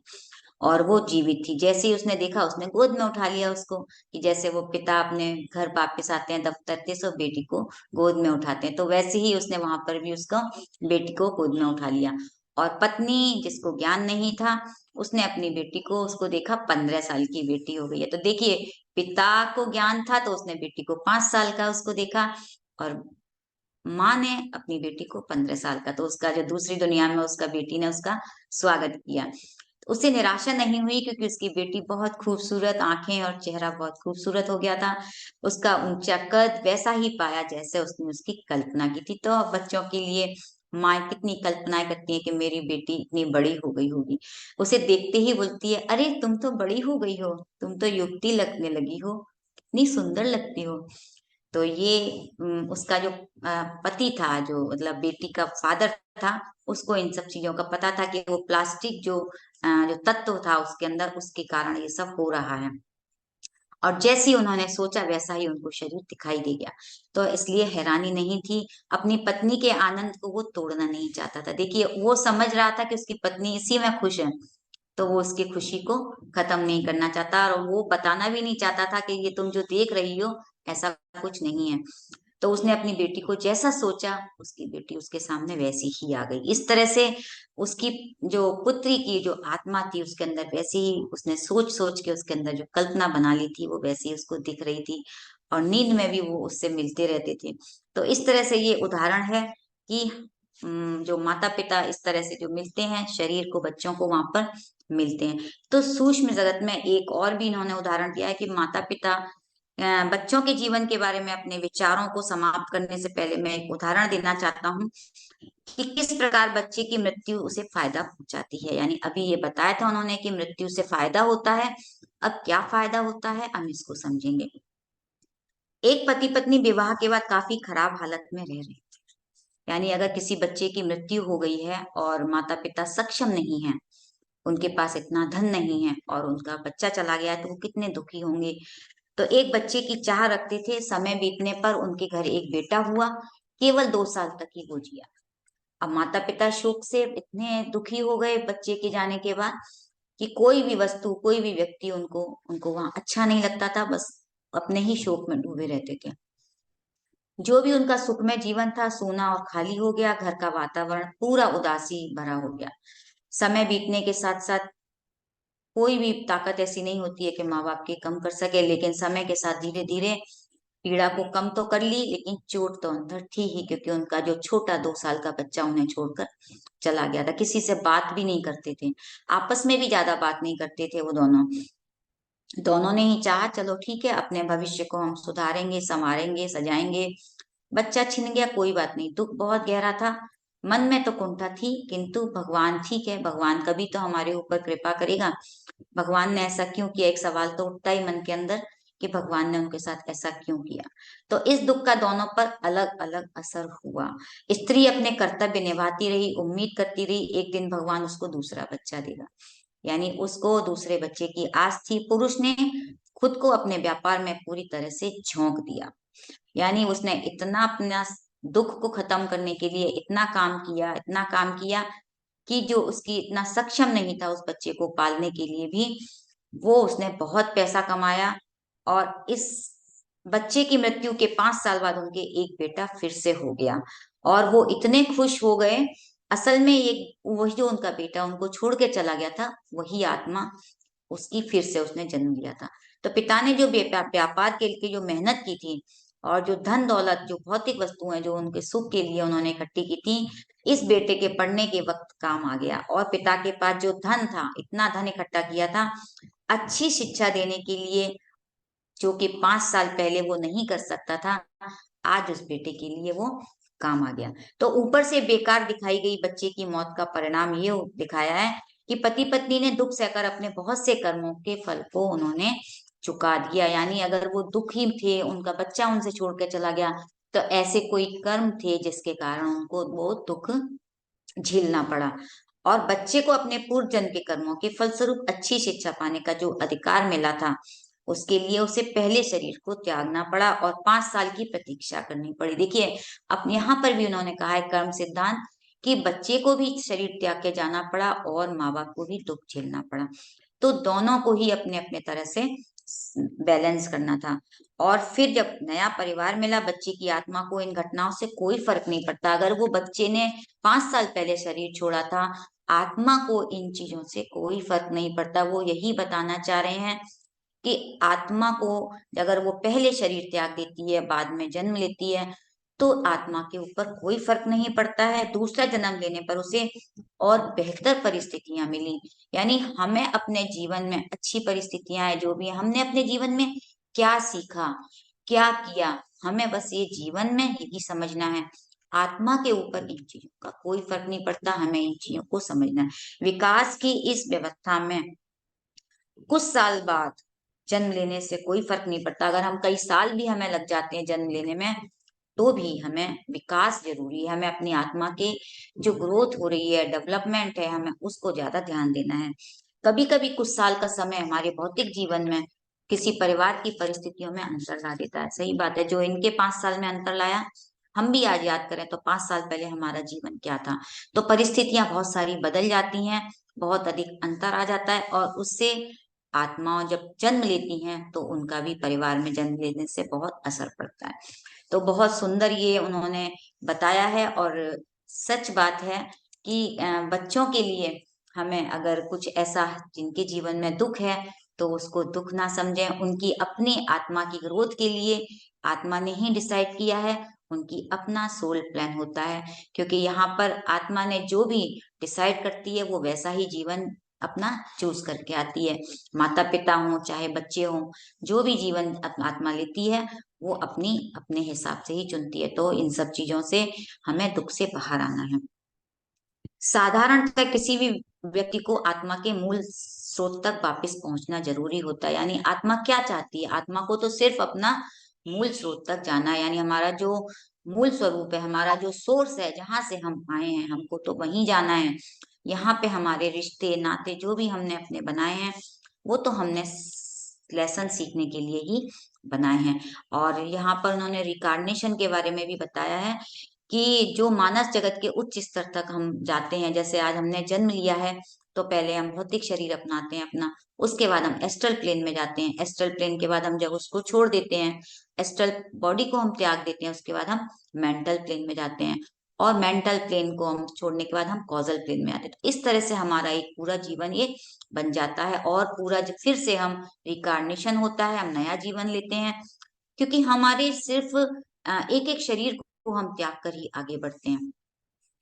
और वो जीवित थी। जैसे ही उसने देखा उसने गोद में उठा लिया उसको, कि जैसे वो पिता अपने घर वापस आते हैं दफ्तर से, सो बेटी को गोद में उठाते हैं, तो वैसे ही उसने वहां पर भी उसको बेटी को गोद में उठा लिया। और पत्नी जिसको ज्ञान नहीं था, उसने अपनी बेटी को, उसको देखा 15 साल की बेटी हो गई है। तो देखिए, पिता को ज्ञान था तो उसने बेटी को 5 साल का उसको देखा, और माँ ने अपनी बेटी को 15 साल का, तो उसका जो दूसरी दुनिया में उसका बेटी ने उसका स्वागत किया। तो उसे निराशा नहीं हुई, क्योंकि उसकी बेटी बहुत खूबसूरत, आंखें और चेहरा बहुत खूबसूरत हो गया था। उसका ऊंचा कद वैसा ही पाया जैसे उसने उसकी कल्पना की थी। तो बच्चों के लिए माँ कितनी कल्पनाएं करती है कि मेरी बेटी इतनी बड़ी हो गई होगी, उसे देखते ही बोलती है अरे तुम तो बड़ी हो गई हो, तुम तो युवती लगने लगी हो, कितनी सुंदर लगती हो। तो ये उसका जो पति था, जो मतलब बेटी का फादर था, उसको इन सब चीजों का पता था कि वो प्लास्टिक जो तत्व था उसके अंदर, उसके कारण ये सब हो रहा है। और जैसे ही उन्होंने सोचा वैसा ही उनको शरीर दिखाई दे गया। तो इसलिए हैरानी नहीं थी, अपनी पत्नी के आनंद को वो तोड़ना नहीं चाहता था। देखिए, वो समझ रहा था कि उसकी पत्नी इसी में खुश है, तो वो उसकी खुशी को खत्म नहीं करना चाहता, और वो बताना भी नहीं चाहता था कि ये तुम जो देख रही हो ऐसा कुछ नहीं है। तो उसने अपनी बेटी को जैसा सोचा, उसकी बेटी उसके सामने वैसी ही आ गई। इस तरह से उसकी जो पुत्री की जो आत्मा थी उसके अंदर, वैसी ही उसने सोच सोच के उसके अंदर जो कल्पना बना ली थी वो वैसी उसको दिख रही थी, और नींद में भी वो उससे मिलते रहते थे। तो इस तरह से ये उदाहरण है कि जो माता पिता इस तरह से जो मिलते हैं शरीर को बच्चों को वहां पर मिलते हैं। तो सूक्ष्म जगत में एक और भी इन्होंने उदाहरण दिया है कि माता पिता बच्चों के जीवन के बारे में अपने विचारों को समाप्त करने से पहले मैं एक उदाहरण देना चाहता हूँ कि किस प्रकार बच्चे की मृत्यु उसे फायदा पहुंचाती है। यानी अभी ये बताया था उन्होंने कि मृत्यु से फायदा होता है, अब क्या फायदा होता है हम इसको समझेंगे। एक पति पत्नी विवाह के बाद काफी खराब हालत में रह रहे, यानी अगर किसी बच्चे की मृत्यु हो गई है और माता पिता सक्षम नहीं है, उनके पास इतना धन नहीं है, और उनका बच्चा चला गया है, तो वो कितने दुखी होंगे। तो एक बच्चे की चाह रखते थे, समय बीतने पर उनके घर एक बेटा हुआ, केवल 2 साल तक ही वो जिया। अब माता पिता शोक से इतने दुखी हो गए बच्चे के जाने के बाद कि कोई भी वस्तु, कोई भी व्यक्ति उनको उनको वहां अच्छा नहीं लगता था, बस अपने ही शोक में डूबे रहते थे। जो भी उनका सुखमय जीवन था सूना और खाली हो गया, घर का वातावरण पूरा उदासी भरा हो गया। समय बीतने के साथ साथ कोई भी ताकत ऐसी नहीं होती है कि माँ बाप की कम कर सके, लेकिन समय के साथ धीरे धीरे पीड़ा को कम तो कर ली, लेकिन चोट तो अंदर थी ही, क्योंकि उनका जो छोटा 2 साल का बच्चा उन्हें छोड़कर चला गया था। किसी से बात भी नहीं करते थे, आपस में भी ज्यादा बात नहीं करते थे वो दोनों। दोनों ने ही चाहा चलो ठीक है, अपने भविष्य को हम सुधारेंगे, संवारेंगे, सजाएंगे। बच्चा छिन गया, कोई बात नहीं, दुख बहुत गहरा था, मन में तो कुंठा थी, किंतु भगवान ठीक है, भगवान कभी तो हमारे ऊपर कृपा करेगा। भगवान ने ऐसा क्यों किया, एक सवाल तो उठता ही मन के अंदर कि भगवान ने उनके साथ ऐसा क्यों किया। तो इस दुख का दोनों पर अलग अलग असर हुआ। स्त्री अपने कर्तव्य निभाती रही, उम्मीद करती रही एक दिन भगवान उसको दूसरा बच्चा देगा, यानी उसको दूसरे बच्चे की आस थी। पुरुष ने खुद को अपने व्यापार में पूरी तरह से झोंक दिया। यानी उसने इतना अपना दुख को खत्म करने के लिए इतना काम किया कि जो उसकी इतना सक्षम नहीं था उस बच्चे को पालने के लिए भी, वो उसने बहुत पैसा कमाया। और इस बच्चे की मृत्यु के 5 साल बाद उनके एक बेटा फिर से हो गया, और वो इतने खुश हो गए। असल में ये वही जो उनका बेटा उनको छोड़ के चला गया था, वही आत्मा उसकी फिर से उसने जन्म लिया था। तो पिता ने जो व्यापार के लिए जो मेहनत की थी, और जो धन दौलत, जो भौतिक वस्तुएं जो उनके सुख के लिए उन्होंने इकट्ठी की थी, इस बेटे के पढ़ने के वक्त काम आ गया। और पिता के पास जो धन था, इतना धन इकट्ठा किया था अच्छी शिक्षा देने के लिए, जो कि 5 साल पहले वो नहीं कर सकता था, आज उस बेटे के लिए वो काम आ गया। तो ऊपर से बेकार दिखाई गई बच्चे की मौत का परिणाम ये दिखाया है कि पति पत्नी ने दुख सहकर अपने बहुत से कर्मों के फल को उन्होंने चुका दिया। यानी अगर वो दुखी थे, उनका बच्चा उनसे छोड़ के चला गया, तो ऐसे कोई कर्म थे जिसके कारण उनको वो दुख झेलना पड़ा। और बच्चे को अपने पूर्व जन्म के कर्मों के फलस्वरूप अच्छी शिक्षा पाने का जो अधिकार मिला था, उसके लिए उसे पहले शरीर को त्यागना पड़ा और 5 साल की प्रतीक्षा करनी पड़ी। देखिए, अब यहाँ पर भी उन्होंने कहा है कर्म सिद्धांत, कि बच्चे को भी शरीर त्याग के जाना पड़ा और माँ बाप को भी दुख झेलना पड़ा। तो दोनों को ही अपने अपने तरह से बैलेंस करना था। और फिर जब नया परिवार मिला, बच्चे की आत्मा को इन घटनाओं से कोई फर्क नहीं पड़ता। अगर वो बच्चे ने 5 साल पहले शरीर छोड़ा था, आत्मा को इन चीजों से कोई फर्क नहीं पड़ता। वो यही बताना चाह रहे हैं कि आत्मा को अगर वो पहले शरीर त्याग देती है, बाद में जन्म लेती है, तो आत्मा के ऊपर कोई फर्क नहीं पड़ता है। दूसरा जन्म लेने पर उसे और बेहतर परिस्थितियां मिली। यानी हमें अपने जीवन में अच्छी परिस्थितियां है, जो भी है, हमने अपने जीवन में क्या सीखा, क्या किया, हमें बस ये जीवन में यही समझना है। आत्मा के ऊपर इन चीजों का कोई फर्क नहीं पड़ता, हमें इन चीजों को समझना है। विकास की इस व्यवस्था में कुछ साल बाद जन्म लेने से कोई फर्क नहीं पड़ता। अगर हम कई साल भी हमें लग जाते हैं जन्म लेने में, तो भी हमें विकास जरूरी है। हमें अपनी आत्मा के जो ग्रोथ हो रही है, डेवलपमेंट है, हमें उसको ज्यादा ध्यान देना है। कभी कभी कुछ साल का समय हमारे भौतिक जीवन में किसी परिवार की परिस्थितियों में अंतर ला देता है। सही बात है, जो इनके 5 साल में अंतर लाया, हम भी आज याद करें तो 5 साल पहले हमारा जीवन क्या था। तो परिस्थितियां बहुत सारी बदल जाती हैं, बहुत अधिक अंतर आ जाता है, और उससे आत्माओं जब जन्म लेती हैं तो उनका भी परिवार में जन्म लेने से बहुत असर पड़ता है। तो बहुत सुंदर ये उन्होंने बताया है। और सच बात है कि बच्चों के लिए हमें अगर कुछ ऐसा जिनके जीवन में दुख है, तो उसको दुख ना समझें। उनकी अपनी आत्मा की ग्रोथ के लिए आत्मा ने ही डिसाइड किया है, उनकी अपना सोल प्लान होता है। क्योंकि यहाँ पर आत्मा ने जो भी डिसाइड करती है, वो वैसा ही जीवन अपना चूज करके आती है। माता पिता हो चाहे बच्चे हो, जो भी जीवन आत्मा लेती है, वो अपनी अपने हिसाब से ही चुनती है। तो इन सब चीजों से हमें दुख से बाहर आना है। साधारणतः किसी भी व्यक्ति को आत्मा के मूल स्रोत तक वापस पहुंचना जरूरी होता है। यानी आत्मा क्या चाहती है, आत्मा को तो सिर्फ अपना मूल स्रोत तक जाना है। यानी हमारा जो मूल स्वरूप है, हमारा जो सोर्स है, जहां से हम आए हैं, हमको तो वहीं जाना है। यहाँ पे हमारे रिश्ते नाते जो भी हमने अपने बनाए हैं, वो तो हमने लेसन सीखने के लिए ही बनाए हैं। और यहाँ पर उन्होंने रिकार्नेशन के बारे में भी बताया है कि जो मानस जगत के उच्च स्तर तक हम जाते हैं, जैसे आज हमने जन्म लिया है, तो पहले हम भौतिक शरीर अपनाते हैं अपना, उसके बाद हम एस्ट्रल प्लेन में जाते हैं। एस्ट्रल प्लेन के बाद हम जब उसको छोड़ देते हैं, एस्ट्रल बॉडी को हम त्याग देते हैं, उसके बाद हम मेंटल प्लेन में जाते हैं। और मेंटल प्लेन को हम छोड़ने के बाद हम कॉजल प्लेन में आते हैं। तो इस तरह से हमारा एक पूरा जीवन ये बन जाता है, और पूरा जब फिर से हम रिकार्नेशन होता है, हम नया जीवन लेते हैं। क्योंकि हमारे सिर्फ एक एक शरीर को हम त्याग कर ही आगे बढ़ते हैं।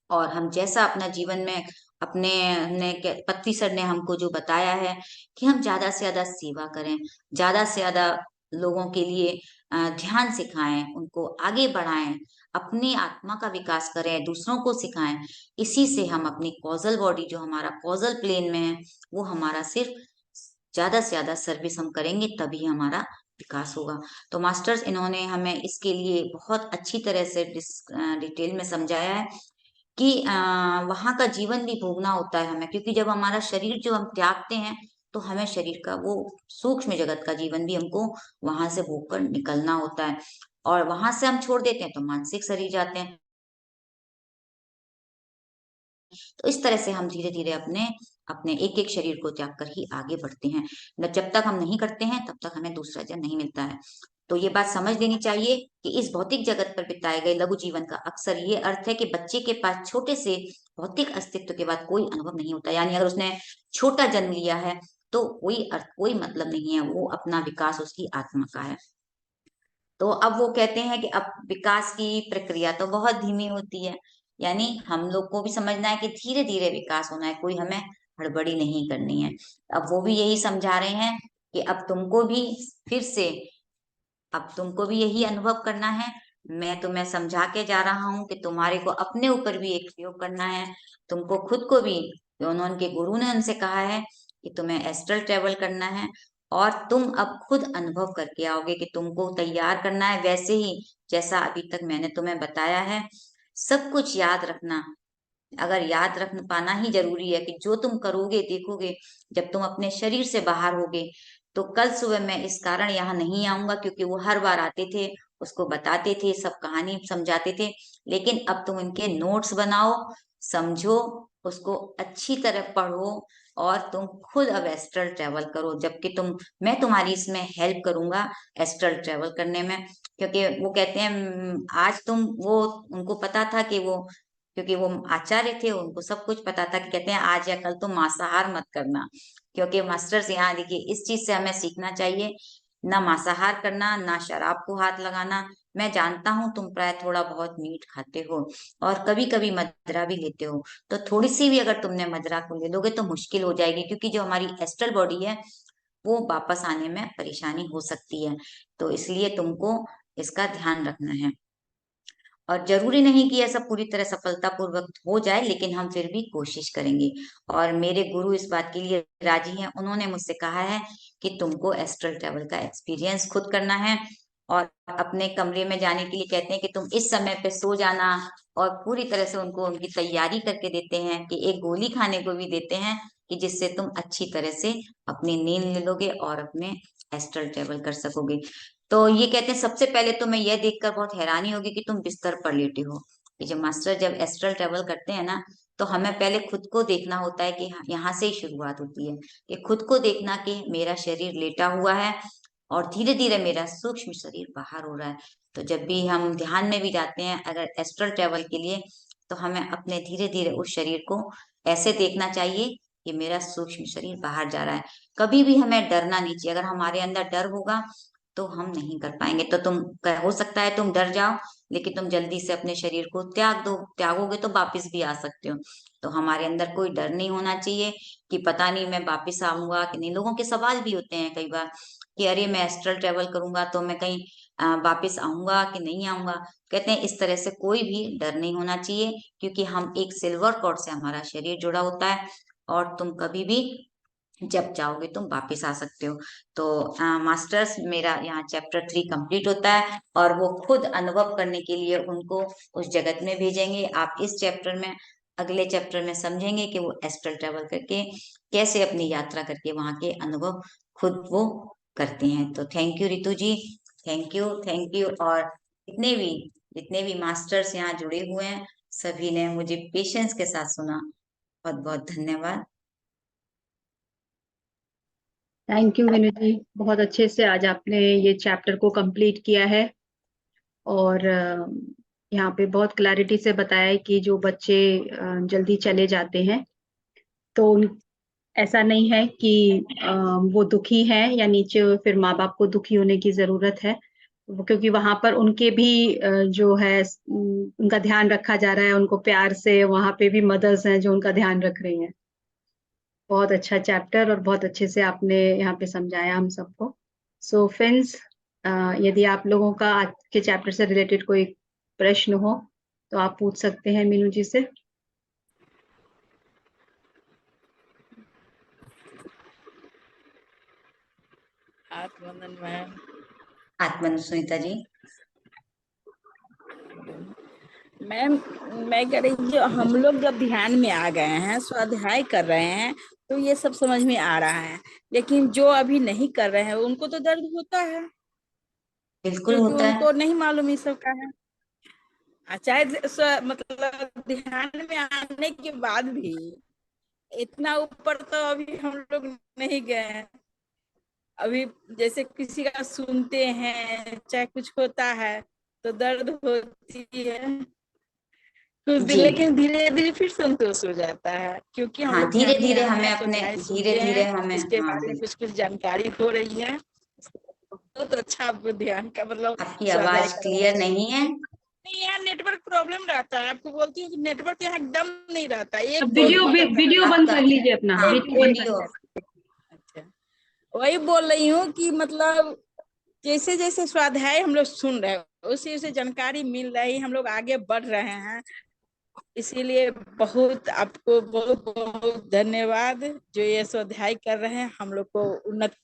और हम जैसा अपना जीवन में अपने पत्नी सर ने हमको जो बताया है कि हम ज्यादा से ज्यादा सेवा करें, ज्यादा से ज्यादा लोगों के लिए ध्यान सिखाएं, उनको आगे बढ़ाएं, अपनी आत्मा का विकास करें, दूसरों को सिखाएं। इसी से हम अपनी कॉजल बॉडी जो हमारा कॉजल प्लेन में है, वो हमारा सिर्फ ज्यादा से ज्यादा सर्विस हम करेंगे, तभी हमारा विकास होगा। तो मास्टर्स इन्होंने हमें इसके लिए बहुत अच्छी तरह से डिटेल में समझाया है कि वहां का जीवन भी भोगना होता है हमें। क्योंकि जब हमारा शरीर जो हम त्यागते हैं, तो हमें शरीर का वो सूक्ष्म जगत का जीवन भी हमको वहां से भोग कर निकलना होता है, और वहां से हम छोड़ देते हैं तो मानसिक शरीर जाते हैं। तो इस तरह से हम धीरे धीरे अपने अपने एक एक शरीर को त्याग कर ही आगे बढ़ते हैं। न जब तक हम नहीं करते हैं तब तक हमें दूसरा जन्म नहीं मिलता है। तो ये बात समझ लेनी चाहिए कि इस भौतिक जगत पर बिताए गए लघु जीवन का अक्सर ये अर्थ है कि बच्चे के पास छोटे से भौतिक अस्तित्व के बाद कोई अनुभव नहीं होता। यानी अगर उसने छोटा जन्म लिया है तो कोई अर्थ कोई मतलब नहीं है, वो अपना विकास उसकी आत्मा का है। तो अब वो कहते हैं कि अब विकास की प्रक्रिया तो बहुत धीमी होती है, यानी हम लोग को भी समझना है कि धीरे धीरे विकास होना है, कोई हमें हड़बड़ी नहीं करनी है। अब वो भी यही समझा रहे हैं कि अब तुमको भी फिर से, अब तुमको भी यही अनुभव करना है। मैं तुम्हें समझा के जा रहा हूँ कि तुम्हारे को अपने ऊपर भी एक प्रयोग करना है। तुमको खुद को भी, उन्होंने के गुरु ने उनसे कहा है कि तुम्हें एस्ट्रल ट्रेवल करना है, और तुम अब खुद अनुभव करके आओगे कि तुमको तैयार करना है वैसे ही जैसा अभी तक मैंने तुम्हें बताया है। सब कुछ याद रखना, अगर याद रख पाना ही जरूरी है कि जो तुम करोगे देखोगे जब तुम अपने शरीर से बाहर होगे। तो कल सुबह मैं इस कारण यहाँ नहीं आऊंगा क्योंकि वो हर बार आते थे, उसको बताते थे, सब कहानी समझाते थे, लेकिन अब तुम इनके नोट्स बनाओ, समझो, उसको अच्छी तरह पढ़ो, और तुम खुद अब एस्ट्रल ट्रेवल करो। जबकि मैं तुम्हारी इसमें हेल्प करूंगा एस्ट्रल ट्रेवल करने में, क्योंकि वो कहते हैं आज तुम वो, उनको पता था कि वो, क्योंकि वो आचार्य थे, उनको सब कुछ पता था कि कहते हैं आज या कल तुम मांसाहार मत करना। क्योंकि मास्टर्स यहाँ देखिए इस चीज से हमें सीखना चाहिए, ना मांसाहार करना, ना शराब को हाथ लगाना। मैं जानता हूँ तुम प्राय थोड़ा बहुत मीट खाते हो और कभी कभी मदिरा भी लेते हो, तो थोड़ी सी भी अगर तुमने मदिरा को ले लोगे तो मुश्किल हो जाएगी, क्योंकि जो हमारी एस्ट्रल बॉडी है वो वापस आने में परेशानी हो सकती है। तो इसलिए तुमको इसका ध्यान रखना है, और जरूरी नहीं कि ऐसा पूरी तरह सफलतापूर्वक हो जाए, लेकिन हम फिर भी कोशिश करेंगे। और मेरे गुरु इस बात के लिए राजी हैं, उन्होंने मुझसे कहा है कि तुमको एस्ट्रल ट्रैवल का एक्सपीरियंस खुद करना है, और अपने कमरे में जाने के लिए कहते हैं कि तुम इस समय पे सो जाना, और पूरी तरह से उनको उनकी तैयारी करके देते हैं कि एक गोली खाने को भी देते हैं कि जिससे तुम अच्छी तरह से अपनी नींद ले लोगे और अपने एस्ट्रल ट्रैवल कर सकोगे। तो ये कहते हैं सबसे पहले तो मैं ये देखकर बहुत हैरानी होगी कि तुम बिस्तर पर लेटे हो। ये जो मास्टर जब एस्ट्रल ट्रेवल करते हैं ना, तो हमें पहले खुद को देखना होता है कि यहाँ से ही शुरुआत होती है कि खुद को देखना कि मेरा शरीर लेटा हुआ है और धीरे धीरे मेरा सूक्ष्म शरीर बाहर हो रहा है। तो जब भी हम ध्यान में भी जाते हैं अगर एस्ट्रल ट्रेवल के लिए, तो हमें अपने धीरे धीरे उस शरीर को ऐसे देखना चाहिए कि मेरा सूक्ष्म शरीर बाहर जा रहा है। कभी भी हमें डरना नहीं चाहिए, अगर हमारे अंदर डर होगा तो हम नहीं कर पाएंगे। तो हो सकता है तुम डर जाओ, लेकिन तुम जल्दी से अपने शरीर को त्याग दो, त्यागोगे तो वापिस भी आ सकते हो। तो हमारे अंदर कोई डर नहीं होना चाहिए कि पता नहीं मैं वापिस आऊंगा कि नहीं। लोगों के सवाल भी होते हैं कई बार कि अरे मैं एस्ट्रल ट्रेवल करूंगा तो मैं कहीं वापिस आऊंगा कि नहीं आऊंगा। कहते हैं इस तरह से कोई भी डर नहीं होना चाहिए, क्योंकि हम एक सिल्वर कॉर्ड से हमारा शरीर जुड़ा होता है, और तुम कभी भी जब चाहोगे तुम वापस आ सकते हो। तो मास्टर्स मेरा यहाँ चैप्टर 3 कंप्लीट होता है, और वो खुद अनुभव करने के लिए उनको उस जगत में भेजेंगे। आप इस चैप्टर में, अगले चैप्टर में समझेंगे कि वो एस्ट्रल ट्रेवल करके कैसे अपनी यात्रा करके वहां के अनुभव खुद वो करते हैं। तो thank you Ritu ji, thank you, thank you. और जितने भी मास्टर्स यहाँ जुड़े हुए हैं, सभी ने मुझे पेशेंस के साथ सुना, बहुत बहुत धन्यवाद। थैंक यू विनु जी, बहुत अच्छे से आज आपने ये चैप्टर को कंप्लीट किया है। और यहाँ पे बहुत क्लैरिटी से बताया है कि जो बच्चे जल्दी चले जाते हैं तो ऐसा नहीं है कि वो दुखी हैं या नीचे फिर माँ बाप को दुखी होने की जरूरत है। क्योंकि वहां पर उनके भी जो है उनका ध्यान रखा जा रहा है, उनको प्यार से, वहां पे भी मदर्स हैं जो उनका ध्यान रख रही हैं। बहुत अच्छा चैप्टर और बहुत अच्छे से आपने यहाँ पे समझाया हम सबको। सो फ्रेंड्स, यदि आप लोगों का आज के चैप्टर से रिलेटेड कोई प्रश्न हो तो आप पूछ सकते हैं मीनू जी से। आत्मनंदन मैम। आत्मन सुनीता जी। मैम मैं कह रही जो हम लोग जब ध्यान में आ गए हैं, स्वाध्याय कर रहे हैं, तो ये सब समझ में आ रहा है। लेकिन जो अभी नहीं कर रहे हैं उनको तो दर्द होता है, बिल्कुल क्योंकि होता है। उनको नहीं मालूम ये सब का है। चाहे मतलब ध्यान में आने के बाद भी इतना ऊपर तो अभी हम लोग नहीं गए हैं। अभी जैसे किसी का सुनते हैं, चाहे कुछ होता है तो दर्द होती है कुछ दिन, जी लेकिन धीरे धीरे फिर संतोष हो जाता है, क्योंकि हम हाँ, लोग धीरे ध्यान में धीरे आए हमें हैं, अपने, स्वाध्याय धीरे सुनते धीरे हैं, हमें, इसके हाँ बारे में बिल्कुल। कुछ कुछ जानकारी हो रही है। बहुत अच्छा आपको ध्यान का मतलब आपकी स्वाध्याय आवाज करवा क्लियर रहे हैं। नहीं है। नहीं, यहाँ नेटवर्क प्रॉब्लम रहता है, आपको बोलती हूँ कि नेटवर्क यहाँ एकदम नहीं रहता है, एक अब दो वीडियो दिन रहता है। वीडियो बंद आपका, कर लीजिए, अपना हाँ वीडियो बंद कर वीडियो। लीजिए। अच्छा, वही बोल रही हूँ कि मतलब जैसे जैसे स्वाध्याय हम लोग सुन रहे हैं, उसी उसे जानकारी मिल रही, हम लोग आगे बढ़ रहे हैं। इसीलिए बहुत आपको बहुत बहुत धन्यवाद, जो ये स्वाध्याय कर रहे हैं, हम लोग को उन्नत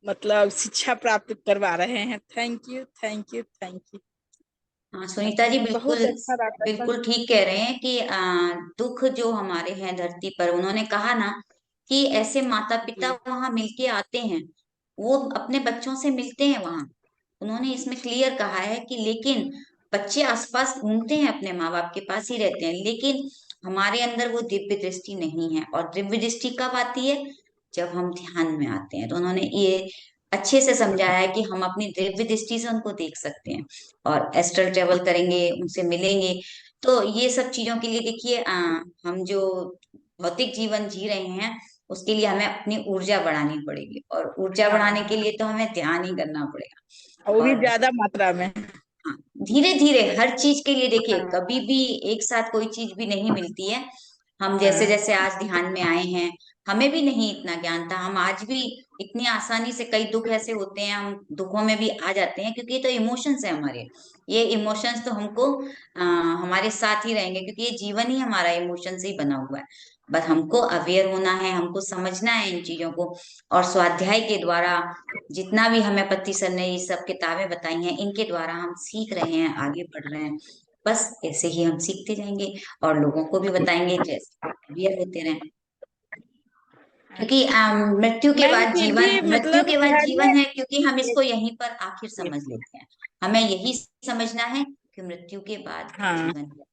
मतलब शिक्षा प्राप्त करवा रहे हैं। Thank you, thank you, thank you. हाँ सुनीता जी, बिल्कुल बहुत अच्छा रहता है सर। बिल्कुल ठीक कह रहे हैं कि दुख जो हमारे हैं धरती पर, उन्होंने कहा ना कि ऐसे माता पिता जी वहां मिलके आते हैं, वो अपने बच्चों से मिलते हैं वहां। उन्होंने इसमें क्लियर कहा है कि लेकिन बच्चे आसपास घूमते हैं, अपने माँ बाप के पास ही रहते हैं, लेकिन हमारे अंदर वो दिव्य दृष्टि नहीं है। और दिव्य दृष्टि कब आती है? जब हम ध्यान में आते हैं। तो उन्होंने ये अच्छे से समझाया है कि हम अपनी दिव्य दृष्टि से उनको देख सकते हैं, और एस्ट्रल ट्रेवल करेंगे, उनसे मिलेंगे। तो ये सब चीजों के लिए देखिए, हम जो भौतिक जीवन जी रहे हैं, उसके लिए हमें अपनी ऊर्जा बढ़ानी पड़ेगी, और ऊर्जा बढ़ाने के हाँ, लिए तो हमें ध्यान ही करना और वो पड़ेगा। भी और ज्यादा मात्रा में। हाँ, धीरे धीरे हर चीज के लिए देखिए, हाँ कभी भी एक साथ कोई चीज भी नहीं मिलती है। हम जैसे हाँ जैसे आज ध्यान में आए हैं, हमें भी नहीं इतना ज्ञान था। हम आज भी इतनी आसानी से, कई दुख ऐसे होते हैं, हम दुखों में भी आ जाते हैं, क्योंकि ये तो इमोशंस है हमारे। ये इमोशंस तो हमको हमारे साथ ही रहेंगे, क्योंकि ये जीवन ही हमारा इमोशन से ही बना हुआ है। बस हमको अवेयर होना है, हमको समझना है इन चीजों को। और स्वाध्याय के द्वारा जितना भी हमें पति सर ने ये सब किताबें बताई हैं, इनके द्वारा हम सीख रहे हैं, आगे बढ़ रहे हैं। बस ऐसे ही हम सीखते जाएंगे, और लोगों को भी बताएंगे, जैसे अवेयर होते रहें। क्योंकि मृत्यु के मैम, बाद फिर जीवन, भी मृत्यु मतलब के बाद घर में। जीवन है, क्योंकि हम इसको यहीं पर आखिर समझ लेते हैं। हमें यही समझना है कि मृत्यु के बाद हाँ जीवन है।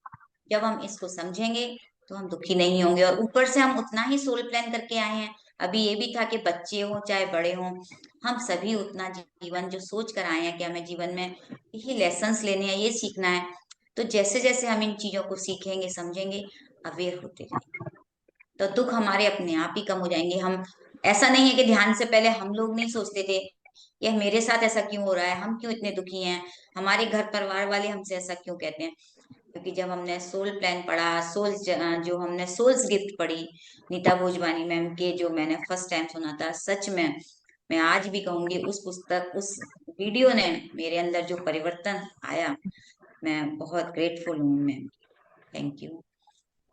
जब हम इसको समझेंगे तो हम दुखी नहीं होंगे। और ऊपर से हम उतना ही सोल प्लान करके आए हैं। अभी ये भी था कि बच्चे हों चाहे बड़े हों, हम सभी उतना जीवन जो सोच कर आए हैं कि हमें जीवन में यही लेसन्स लेने हैं, ये सीखना है। तो जैसे जैसे हम इन चीजों को सीखेंगे, समझेंगे, अवेयर होते जाएंगे, तो दुख हमारे अपने आप ही कम हो जाएंगे। हम, ऐसा नहीं है कि ध्यान से पहले हम लोग नहीं सोचते थे यह मेरे साथ ऐसा क्यों हो रहा है, हम क्यों इतने दुखी हैं, हमारे घर परिवार वाले हमसे ऐसा क्यों कहते हैं। क्योंकि जब हमने सोल प्लान पढ़ा, जो हमने सोल्स गिफ्ट पढ़ी, नीता भोजवानी मैम के, जो मैंने फर्स्ट टाइम सुना था, सच में मैं आज भी कहूंगी, उस पुस्तक, उस वीडियो ने मेरे अंदर जो परिवर्तन आया, मैं बहुत ग्रेटफुल हूँ मैम। Thank you.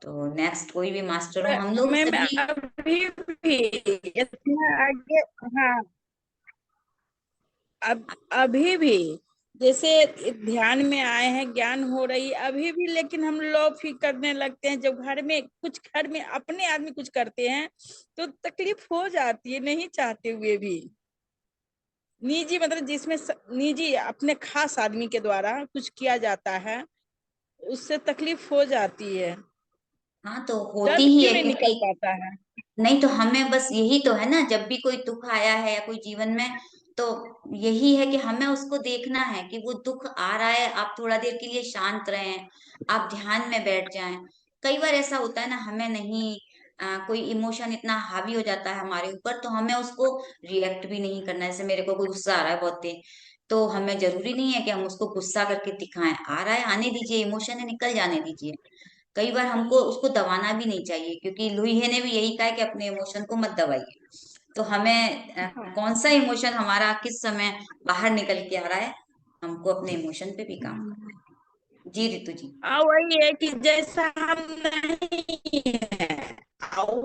तो नेक्स्ट कोई भी मास्टर हो, हम लोग मैम, सभी। अभी भी इतना आगे। हाँ, अब अभी भी जैसे ध्यान में आए हैं, ज्ञान हो रही अभी भी, लेकिन हम लोग फिर करने लगते हैं। जब घर में अपने आदमी कुछ करते हैं तो तकलीफ हो जाती है, नहीं चाहते हुए भी। निजी मतलब जिसमें निजी अपने खास आदमी के द्वारा कुछ किया जाता है, उससे तकलीफ हो जाती है। हाँ तो होती दर्द ही क्यों है, नहीं निकल क्योंकि पाता है। नहीं तो हमें बस यही तो है ना, जब भी कोई दुख आया है या कोई जीवन में, तो यही है कि हमें उसको देखना है कि वो दुख आ रहा है, आप थोड़ा देर के लिए शांत रहें, आप ध्यान में बैठ जाएं। कई बार ऐसा होता है ना, हमें नहीं, कोई इमोशन इतना हावी हो जाता है हमारे ऊपर, तो हमें उसको रिएक्ट भी नहीं करना है। जैसे मेरे को कोई गुस्सा आ रहा है बहुत तेज, तो हमें जरूरी नहीं है कि हम उसको गुस्सा करके दिखाएं। आ रहा है, आने दीजिए, इमोशन है, निकल जाने दीजिए। कई बार हमको उसको दबाना भी नहीं चाहिए, क्योंकि लुईहे ने भी यही कहा है कि अपने इमोशन को मत दबाइए। तो हमें कौन सा इमोशन हमारा किस समय बाहर निकल के आ रहा है, हमको अपने इमोशन पे भी काम करना है। जी रितु जी। वही है कि जैसा हम नहीं है,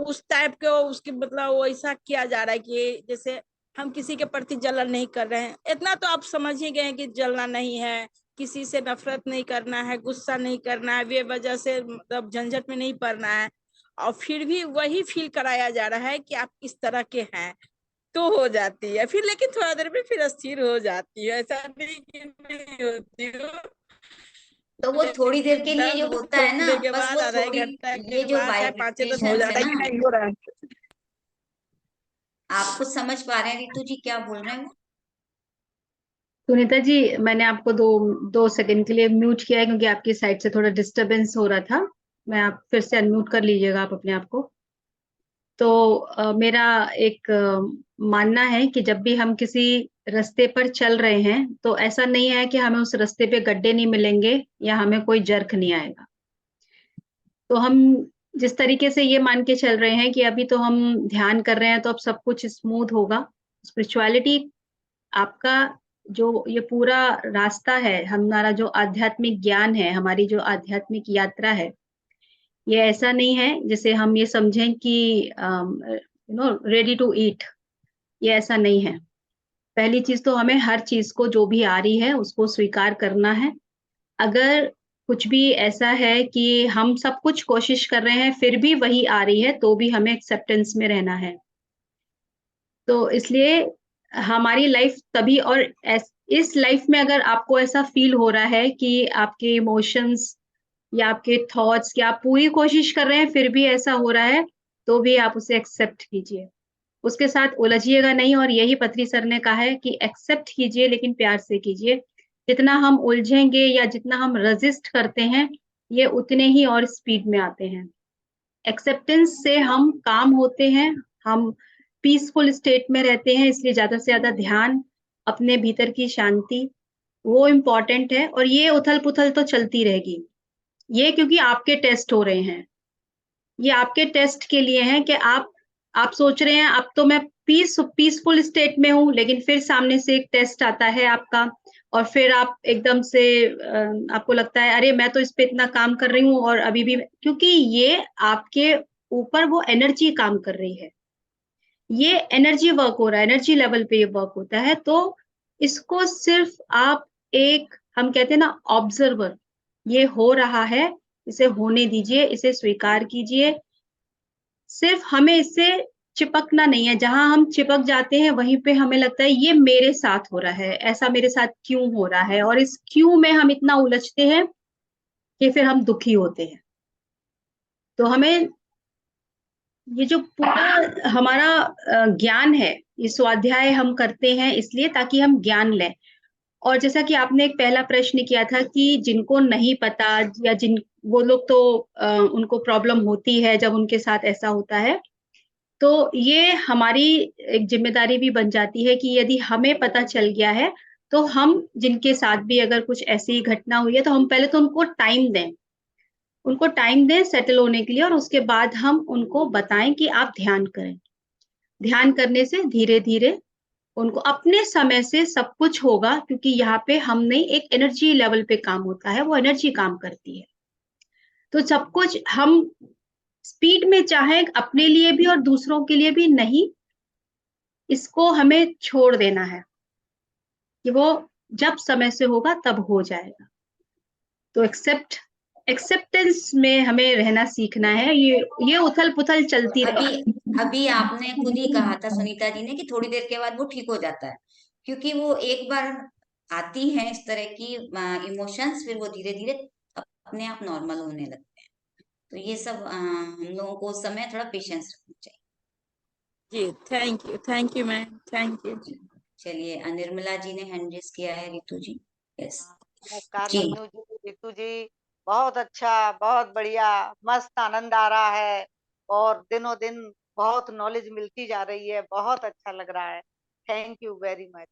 उस टाइप के उसके मतलब वैसा किया जा रहा है कि जैसे हम किसी के प्रति जलन नहीं कर रहे हैं। इतना तो आप समझ ही गए कि जलना नहीं है, किसी से नफरत नहीं करना है, गुस्सा नहीं करना है, बेवजह से मतलब झंझट में नहीं पड़ना है। और फिर भी वही फील कराया जा रहा है कि आप इस तरह के हैं, तो हो जाती है फिर, लेकिन थोड़ा देर में फिर अस्थिर हो जाती है, ऐसा नहीं कि नहीं होती हो, तो वो थोड़ी देर के लेकिन लिए जो दर्द होता है ना, होने के बस बाद वो आधा एक थोड़ी, घंटा ये के जो बाद चाहे 5-10 हो वाइब्रेशंस है जाता है ना, कि नहीं हो रहा है। आप कुछ समझ पा रहे हैं रितु जी क्या बोल रहे हैं वो? सुनीता जी, मैंने आपको दो सेकंड के लिए म्यूट किया है क्योंकि आपकी साइड से थोड़ा डिस्टरबेंस हो रहा था। मैं आप फिर से अनम्यूट कर लीजिएगा आप अपने आप को। तो मेरा एक मानना है कि जब भी हम किसी रास्ते पर चल रहे हैं तो ऐसा नहीं है कि हमें उस रास्ते पे गड्ढे नहीं मिलेंगे या हमें कोई जर्क नहीं आएगा। तो हम जिस तरीके से ये मान के चल रहे हैं कि अभी तो हम ध्यान कर रहे हैं तो अब सब कुछ स्मूथ होगा। स्पिरिचुअलिटी, आपका जो ये पूरा रास्ता है, हमारा जो आध्यात्मिक ज्ञान है, हमारी जो आध्यात्मिक यात्रा है, ये ऐसा नहीं है जैसे हम ये समझें कि रेडी टू ईट। ये ऐसा नहीं है। पहली चीज तो हमें हर चीज को जो भी आ रही है उसको स्वीकार करना है। अगर कुछ भी ऐसा है कि हम सब कुछ कोशिश कर रहे हैं फिर भी वही आ रही है तो भी हमें एक्सेप्टेंस में रहना है। तो इसलिए हमारी लाइफ तभी, और इस लाइफ में अगर आपको ऐसा फील हो रहा है कि आपके इमोशंस या आपके थॉट्स, कि आप पूरी कोशिश कर रहे हैं फिर भी ऐसा हो रहा है, तो भी आप उसे एक्सेप्ट कीजिए। उसके साथ उलझिएगा नहीं, और यही पत्री सर ने कहा है कि एक्सेप्ट कीजिए लेकिन प्यार से कीजिए। जितना हम उलझेंगे या जितना हम रेजिस्ट करते हैं, ये उतने ही और स्पीड में आते हैं। एक्सेप्टेंस से हम काम होते हैं, हम पीसफुल स्टेट में रहते हैं, इसलिए ज्यादा से ज्यादा ध्यान, अपने भीतर की शांति, वो इम्पोर्टेंट है। और ये उथल-पुथल तो चलती रहेगी। ये क्योंकि आपके टेस्ट हो रहे हैं। ये आपके टेस्ट के लिए हैं कि आप सोच रहे हैं अब तो मैं पीसफुल स्टेट में हूँ, लेकिन फिर सामने से एक टेस्ट आता है आपका, और फिर आप एकदम से आपको लगता है अरे मैं तो इस पे इतना काम कर रही हूँ और अभी भी, क्योंकि ये आपके ऊपर वो एनर्जी काम कर रही है। ये एनर्जी वर्क हो रहा है, एनर्जी लेवल पे ये वर्क होता है। तो इसको सिर्फ आप एक, हम कहते हैं ना, ऑब्जर्वर, ये हो रहा है, इसे होने दीजिए, इसे स्वीकार कीजिए। सिर्फ हमें इससे चिपकना नहीं है। जहां हम चिपक जाते हैं वहीं पे हमें लगता है ये मेरे साथ हो रहा है, ऐसा मेरे साथ क्यों हो रहा है, और इस क्यों में हम इतना उलझते हैं कि फिर हम दुखी होते हैं। तो हमें ये जो पूरा हमारा ज्ञान है, ये स्वाध्याय हम करते हैं इसलिए ताकि हम ज्ञान लें। और जैसा कि आपने एक पहला प्रश्न किया था कि जिनको नहीं पता, या जिन वो लोग तो उनको प्रॉब्लम होती है जब उनके साथ ऐसा होता है। तो ये हमारी एक जिम्मेदारी भी बन जाती है कि यदि हमें पता चल गया है, तो हम जिनके साथ भी अगर कुछ ऐसी घटना हुई है तो हम पहले तो उनको टाइम दें। उनको टाइम दें सेटल होने के लिए, और उसके बाद हम उनको बताएं कि आप ध्यान करें। ध्यान करने से धीरे-धीरे उनको अपने समय से सब कुछ होगा, क्योंकि यहाँ पे हम नहीं, एक एनर्जी लेवल पे काम होता है, वो एनर्जी काम करती है। तो सब कुछ हम स्पीड में चाहें अपने लिए भी और दूसरों के लिए भी नहीं, इसको हमें छोड़ देना है कि वो जब समय से होगा तब हो जाएगा। तो एक्सेप्टेंस में हमें रहना सीखना है। ये उथल-पुथल चलती अभी रहेगी। अभी आपने खुद ही कहा था सुनीता जी ने कि थोड़ी देर के बाद वो ठीक हो जाता है, क्योंकि वो एक बार आती है इस तरह की इमोशंस, फिर वो धीरे धीरे अपने आप नॉर्मल होने लगते हैं। तो ये सब हम लोगों को उस समय थोड़ा पेशेंस रखना चाहिए। जी, thank you ma'am, thank you. चलिए, निर्मला जी ने हैंड रेस किया है, रितु जी। यस नमस्कार जी। मन्नू जी, रितु जी। बहुत अच्छा, बहुत बढ़िया, मस्त आनंद आ रहा है और दिनों दिन बहुत नॉलेज मिलती जा रही है। बहुत अच्छा लग रहा है। Thank you very much.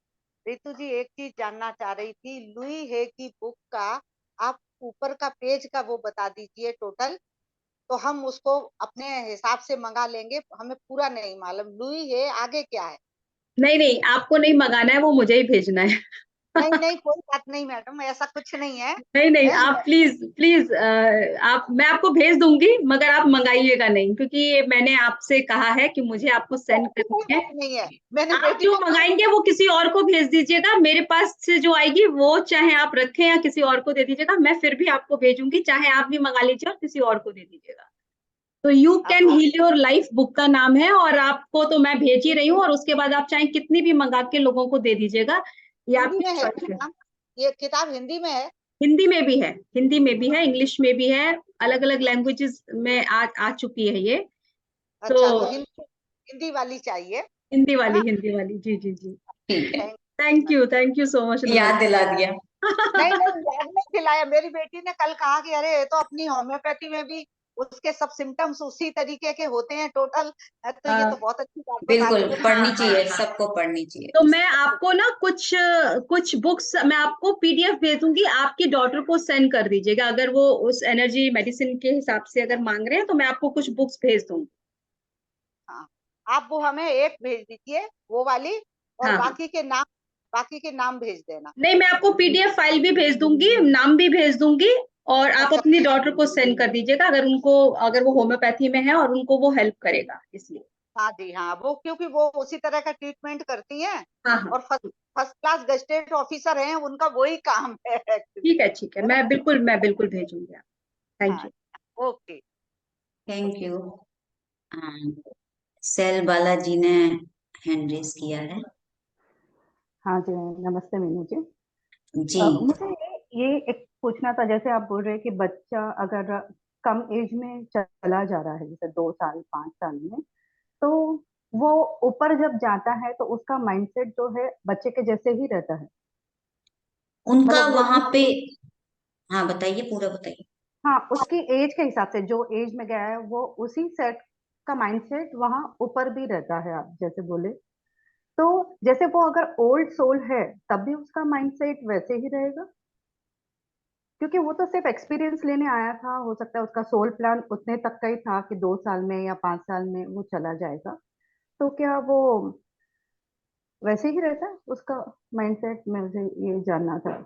Ritu ji, एक चीज जानना चाह रही थी, लुई है की बुक का आप ऊपर का पेज का वो बता दीजिए टोटल, तो हम उसको अपने हिसाब से मंगा लेंगे। हमें पूरा नहीं मालूम लुई है आगे क्या है। नहीं, नहीं, आपको नहीं मँगाना है, वो मुझे ही भेजना है। नहीं नहीं, कोई बात नहीं मैडम, ऐसा कुछ नहीं है। नहीं, नहीं, आप प्लीज़ आप, मैं आपको भेज दूँगी, मगर आप मँगाइएगा नहीं, क्योंकि ये मैंने आपसे कहा है कि मुझे आपको सेंड कोई करनी है। बात नहीं है, मैंने आप बेटी जो को कहा। मँगाएँगे वो किसी और को भेज दीजिएगा, मेरे पास से जो आएगी वो चाहे आप रखें या किसी और को दे दीजिएगा, मैं फिर भी आपको भेजूँगी, चाहे आप भी मँगा लीजिए और किसी और को दे दीजिएगा। तो यू कैन अब हील योर लाइफ बुक का नाम है, और आपको तो मैं भेज ही रही हूँ, और उसके बाद आप चाहे कितनी भी मंगा के लोगों को दे दीजिएगा, ये हिंदी आपकी में है चॉइस है। ना? ये किताब हिंदी में है? हिंदी में भी है, हिंदी में भी है, इंग्लिश में भी है, अलग अलग लैंग्वेजेस में आ चुकी है ये। तो अच्छा, तो हिंदी हिंदी वाली चाहिए, है ना? हिंदी वाली, जी जी जी। ठीक है, थैंक यू सो मच याद दिला दिया। नहीं नहीं, याद नहीं दिलाया। मेरी बेटी ने कल कहा कि अरे ये तो अपनी होम्योपैथी में भी उसके सब सिम्टम्स उसी तरीके के होते हैं टोटल। तो ये तो बहुत अच्छी बात बता बिल्कुल दी है। पढ़नी हाँ चाहिए, हाँ। सबको पढ़नी चाहिए। तो मैं आपको ना कुछ कुछ बुक्स मैं आपको पीडीएफ भेज दूंगी, आपकी डॉटर को सेंड कर दीजिएगा, अगर वो उस एनर्जी मेडिसिन के हिसाब से अगर मांग रहे हैं तो मैं आपको कुछ बुक्स भेज दूंगी। हाँ, आप वो हमें एक भेज दीजिए, वो वाली, और हाँ हाँ। बाकी के नाम भेज देना। नहीं, मैं आपको पीडीएफ फाइल भी भेज दूंगी, नाम भी भेज दूंगी, और आप अच्छा, अपनी डॉटर को सेंड कर दीजिएगा, अगर वो होम्योपैथी में है और उनको वो हेल्प करेगा इसलिए। हाँ जी हाँ, वो क्योंकि वो उसी तरह का ट्रीटमेंट करती हैं, हाँ हाँ। और first first class gazetted officer हैं, उनका वही काम है एक्चुअली, ठीक है, है ना? मैं बिल्कुल भेजूंगी आप। थैंक हाँ, यू। ओके। Thank you. सेल बालाजी ने हैंड रेस किया है। हाँ जी, नमस्ते मीनू जी। जी। मुझे ये एक पूछना था, जैसे आप बोल रहे हैं कि बच्चा अगर कम एज में चला जा रहा है, जैसे 2 साल 5 साल में, तो वो ऊपर जब जाता है तो उसका माइंडसेट जो है बच्चे के जैसे ही रहता है, उनका मतलब वो वहां उस पे, हाँ बताइए, पूरा बताइए। हाँ, उसकी एज के हिसाब से जो एज में गया है वो उसी सेट का माइंडसेट वहाँ ऊपर भी रहता है, आप जैसे बोले। तो जैसे वो अगर ओल्ड सोल है तब भी उसका माइंडसेट वैसे ही रहेगा, क्योंकि वो तो सिर्फ एक्सपीरियंस लेने आया था, हो सकता है उसका सोल प्लान उतने तक का ही था कि 2 साल में या 5 साल में वो चला जाएगा। तो क्या वो वैसे ही रहता है उसका माइंडसेट? मुझे ये जानना था।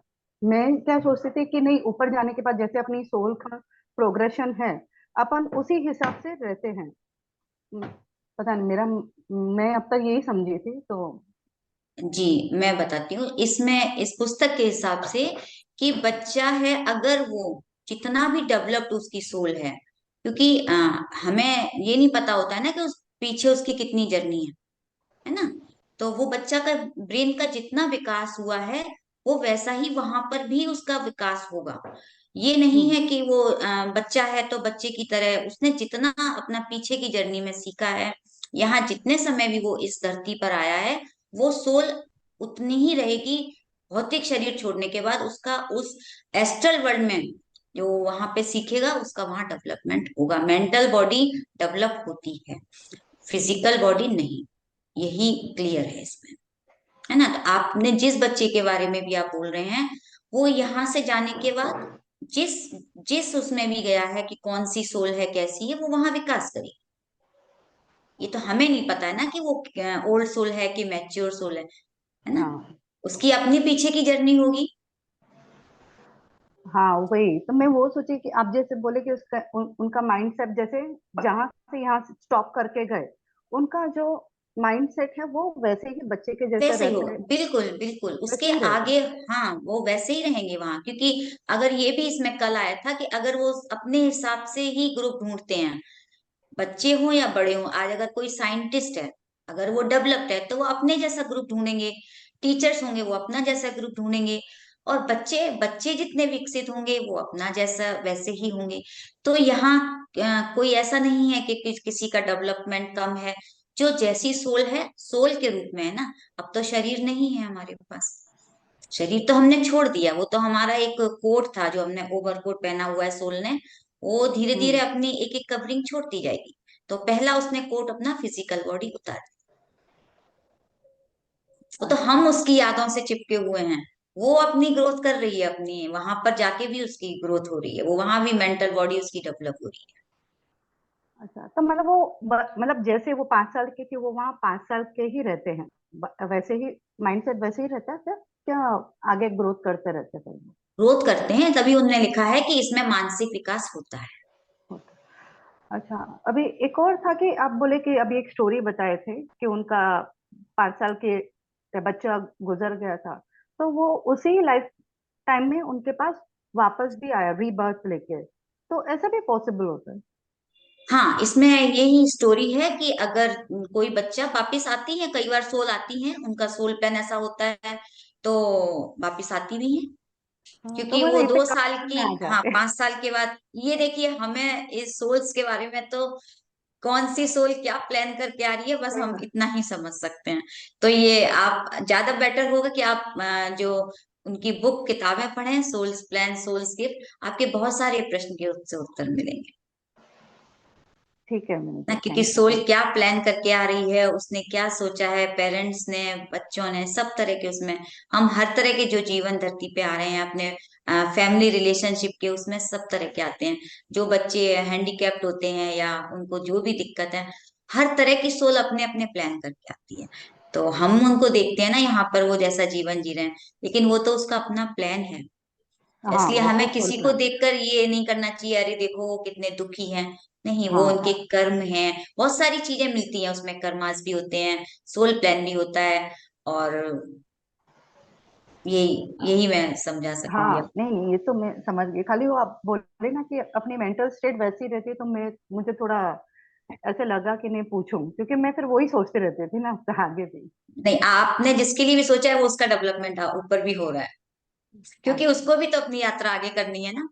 मैं क्या सोचती थी कि नहीं, ऊपर जाने के बाद जैसे अपनी सोल का प्रोग्रेशन है, अपन उसी हिसाब से रहते हैं। पता नहीं, मैं अब तक यही समझी थी। तो जी, मैं बताती हूँ इसमें, इस पुस्तक के हिसाब से, कि बच्चा है अगर वो जितना भी डेवलप्ड उसकी सोल है, क्योंकि हमें ये नहीं पता होता है ना कि उस पीछे उसकी कितनी जर्नी है ना। तो वो बच्चा का ब्रेन का जितना विकास हुआ है, वो वैसा ही वहां पर भी उसका विकास होगा। ये नहीं हम्म है कि वो बच्चा है तो बच्चे की तरह उसने जितना अपना पीछे की जर्नी में सीखा है, यहाँ जितने समय भी वो इस धरती पर आया है, वो सोल उतनी ही रहेगी। भौतिक शरीर छोड़ने के बाद उसका उस एस्ट्रल वर्ल्ड में जो वहां पे सीखेगा, उसका वहां डेवलपमेंट होगा। मेंटल बॉडी डेवलप होती है, फिजिकल बॉडी नहीं। यही क्लियर है इसमें, है ना। तो आपने जिस बच्चे के बारे में भी आप बोल रहे हैं, वो यहाँ से जाने के बाद जिस जिस उसमें भी गया है कि कौन सी सोल है, कैसी है, वो वहां विकास करेगी। ये तो हमें नहीं पता है ना कि वो ओल्ड सोल है कि मैच्योर सोल है ना। हाँ उसकी अपनी पीछे की जर्नी होगी। हाँ, वही तो मैं वो सोची कि आप जैसे बोले कि उनका माइंड सेट जैसे जहां से यहाँ स्टॉप करके गए, उनका जो माइंड सेट है वो वैसे ही बच्चे के जैसे वैसे ही रहता होगा, है, बिल्कुल बिल्कुल वैसे उसके ही रहेगा। आगे। हाँ, वो वैसे ही रहेंगे वहां, क्योंकि अगर ये भी इसमें कल आया था कि अगर वो अपने हिसाब से ही ग्रुप ढूंढते हैं, बच्चे हों या बड़े हों। आज अगर कोई साइंटिस्ट है, अगर वो डेवलप्ड है, तो वो अपने जैसा ग्रुप ढूंढेंगे। टीचर्स होंगे, वो अपना जैसा ग्रुप ढूंढेंगे। और बच्चे बच्चे जितने विकसित होंगे, वो अपना जैसा वैसे ही होंगे। तो यहाँ कोई ऐसा नहीं है कि किसी का डेवलपमेंट कम है। जो जैसी सोल है, सोल के रूप में है ना। अब तो शरीर नहीं है हमारे पास, शरीर तो हमने छोड़ दिया। वो तो हमारा एक कोट था जो हमने ओवरकोट पहना हुआ है सोल ने। वो धीरे धीरे हम्म अपनी एक एक कवरिंग छोड़ती जाएगी। तो पहला उसने कोट अपना फिजिकल बॉडी उतार दिया। वो तो अच्छा हम उसकी यादों से चिपके हुए हैं। वो अपनी ग्रोथ कर रही है, अपनी वहां पर जाके भी उसकी ग्रोथ हो रही है। वो वहां भी मेंटल बॉडी उसकी डेवलप हो रही अच्छा, तो मतलब वो मतलब जैसे वो 5 साल के थे, वो वहाँ 5 साल के ही रहते हैं, वैसे ही माइंड सेट वैसे ही रहता है क्या? क्या आगे ग्रोथ करते रहते हैं वो? है। ग्रोथ करते हैं, तभी उन्होंने लिखा है कि इसमें मानसिक विकास होता है। अच्छा, अभी एक और था कि आप बोले कि अभी एक स्टोरी बताए थे कि उनका 5 साल के बच्चा गुजर गया था, तो वो उसी लाइफ टाइम में उनके पास वापस भी आया रीबर्थ लेके, तो ऐसा भी पॉसिबल होता है? हाँ, इसमें यही स्टोरी है कि अगर कोई बच्चा वापिस आती है, कई बार सोल आती है, उनका सोल प्लान ऐसा होता है, तो वापिस आती भी है, हाँ, तो क्योंकि वो वो इसे 2 साल कंट्रोल की, में आ हाँ, जाते हैं। 5 साल के बाद। ये देखिए, हमें इस सोल्स के बारे में तो कौन सी सोल क्या प्लान करके आ रही है, बस सही हम बात। इतना ही समझ सकते हैं। तो ये आप ज्यादा बेटर होगा कि आप जो उनकी बुक किताबें पढ़ें, सोल्स प्लान, सोल्स गिफ्ट, आपके बहुत सारे प्रश्न के उससे उत्तर मिलेंगे ठीक है ना, मैनेजर, क्योंकि थैंक यू सोल सो क्या प्लान करके आ रही है, उसने क्या सोचा है, पेरेंट्स ने, बच्चों ने, सब तरह के उसमें, हम हर तरह के जो जीवन धरती पे आ रहे हैं अपने फैमिली रिलेशनशिप के, उसमें सब तरह के आते हैं। जो बच्चे हैंडीकैप्ड होते हैं या उनको जो भी दिक्कत है, हर तरह की सोल अपने अपने प्लान करके आती है। तो हम उनको देखते हैं ना यहाँ पर, वो जैसा जीवन जी रहे हैं, लेकिन वो तो उसका अपना प्लान है। हाँ, इसलिए वो तो हमें सोल किसी को प्लान। देखकर ये नहीं करना चाहिए, अरे देखो वो कितने दुखी हैं। नहीं, वो हाँ उनके कर्म हैं, बहुत सारी चीजें मिलती हैं उसमें, कर्मास भी होते हैं, सोल प्लान भी होता है। और यही यही मैं समझा सकूंगी हाँ, अब। नहीं नहीं, ये तो मैं समझ गई। खाली वो आप बोले ना कि अपनी मेंटल स्टेट वैसी रहती है, तो मुझे थोड़ा ऐसे लगा कि नहीं पूछूं, क्योंकि मैं फिर वही सोचती रहती थी ना आगे भी। नहीं, आपने जिसके लिए भी सोचा है वो उसका डेवलपमेंट ऊपर भी हो रहा है, क्योंकि अच्छा। उसको भी तो अपनी यात्रा आगे करनी है ना।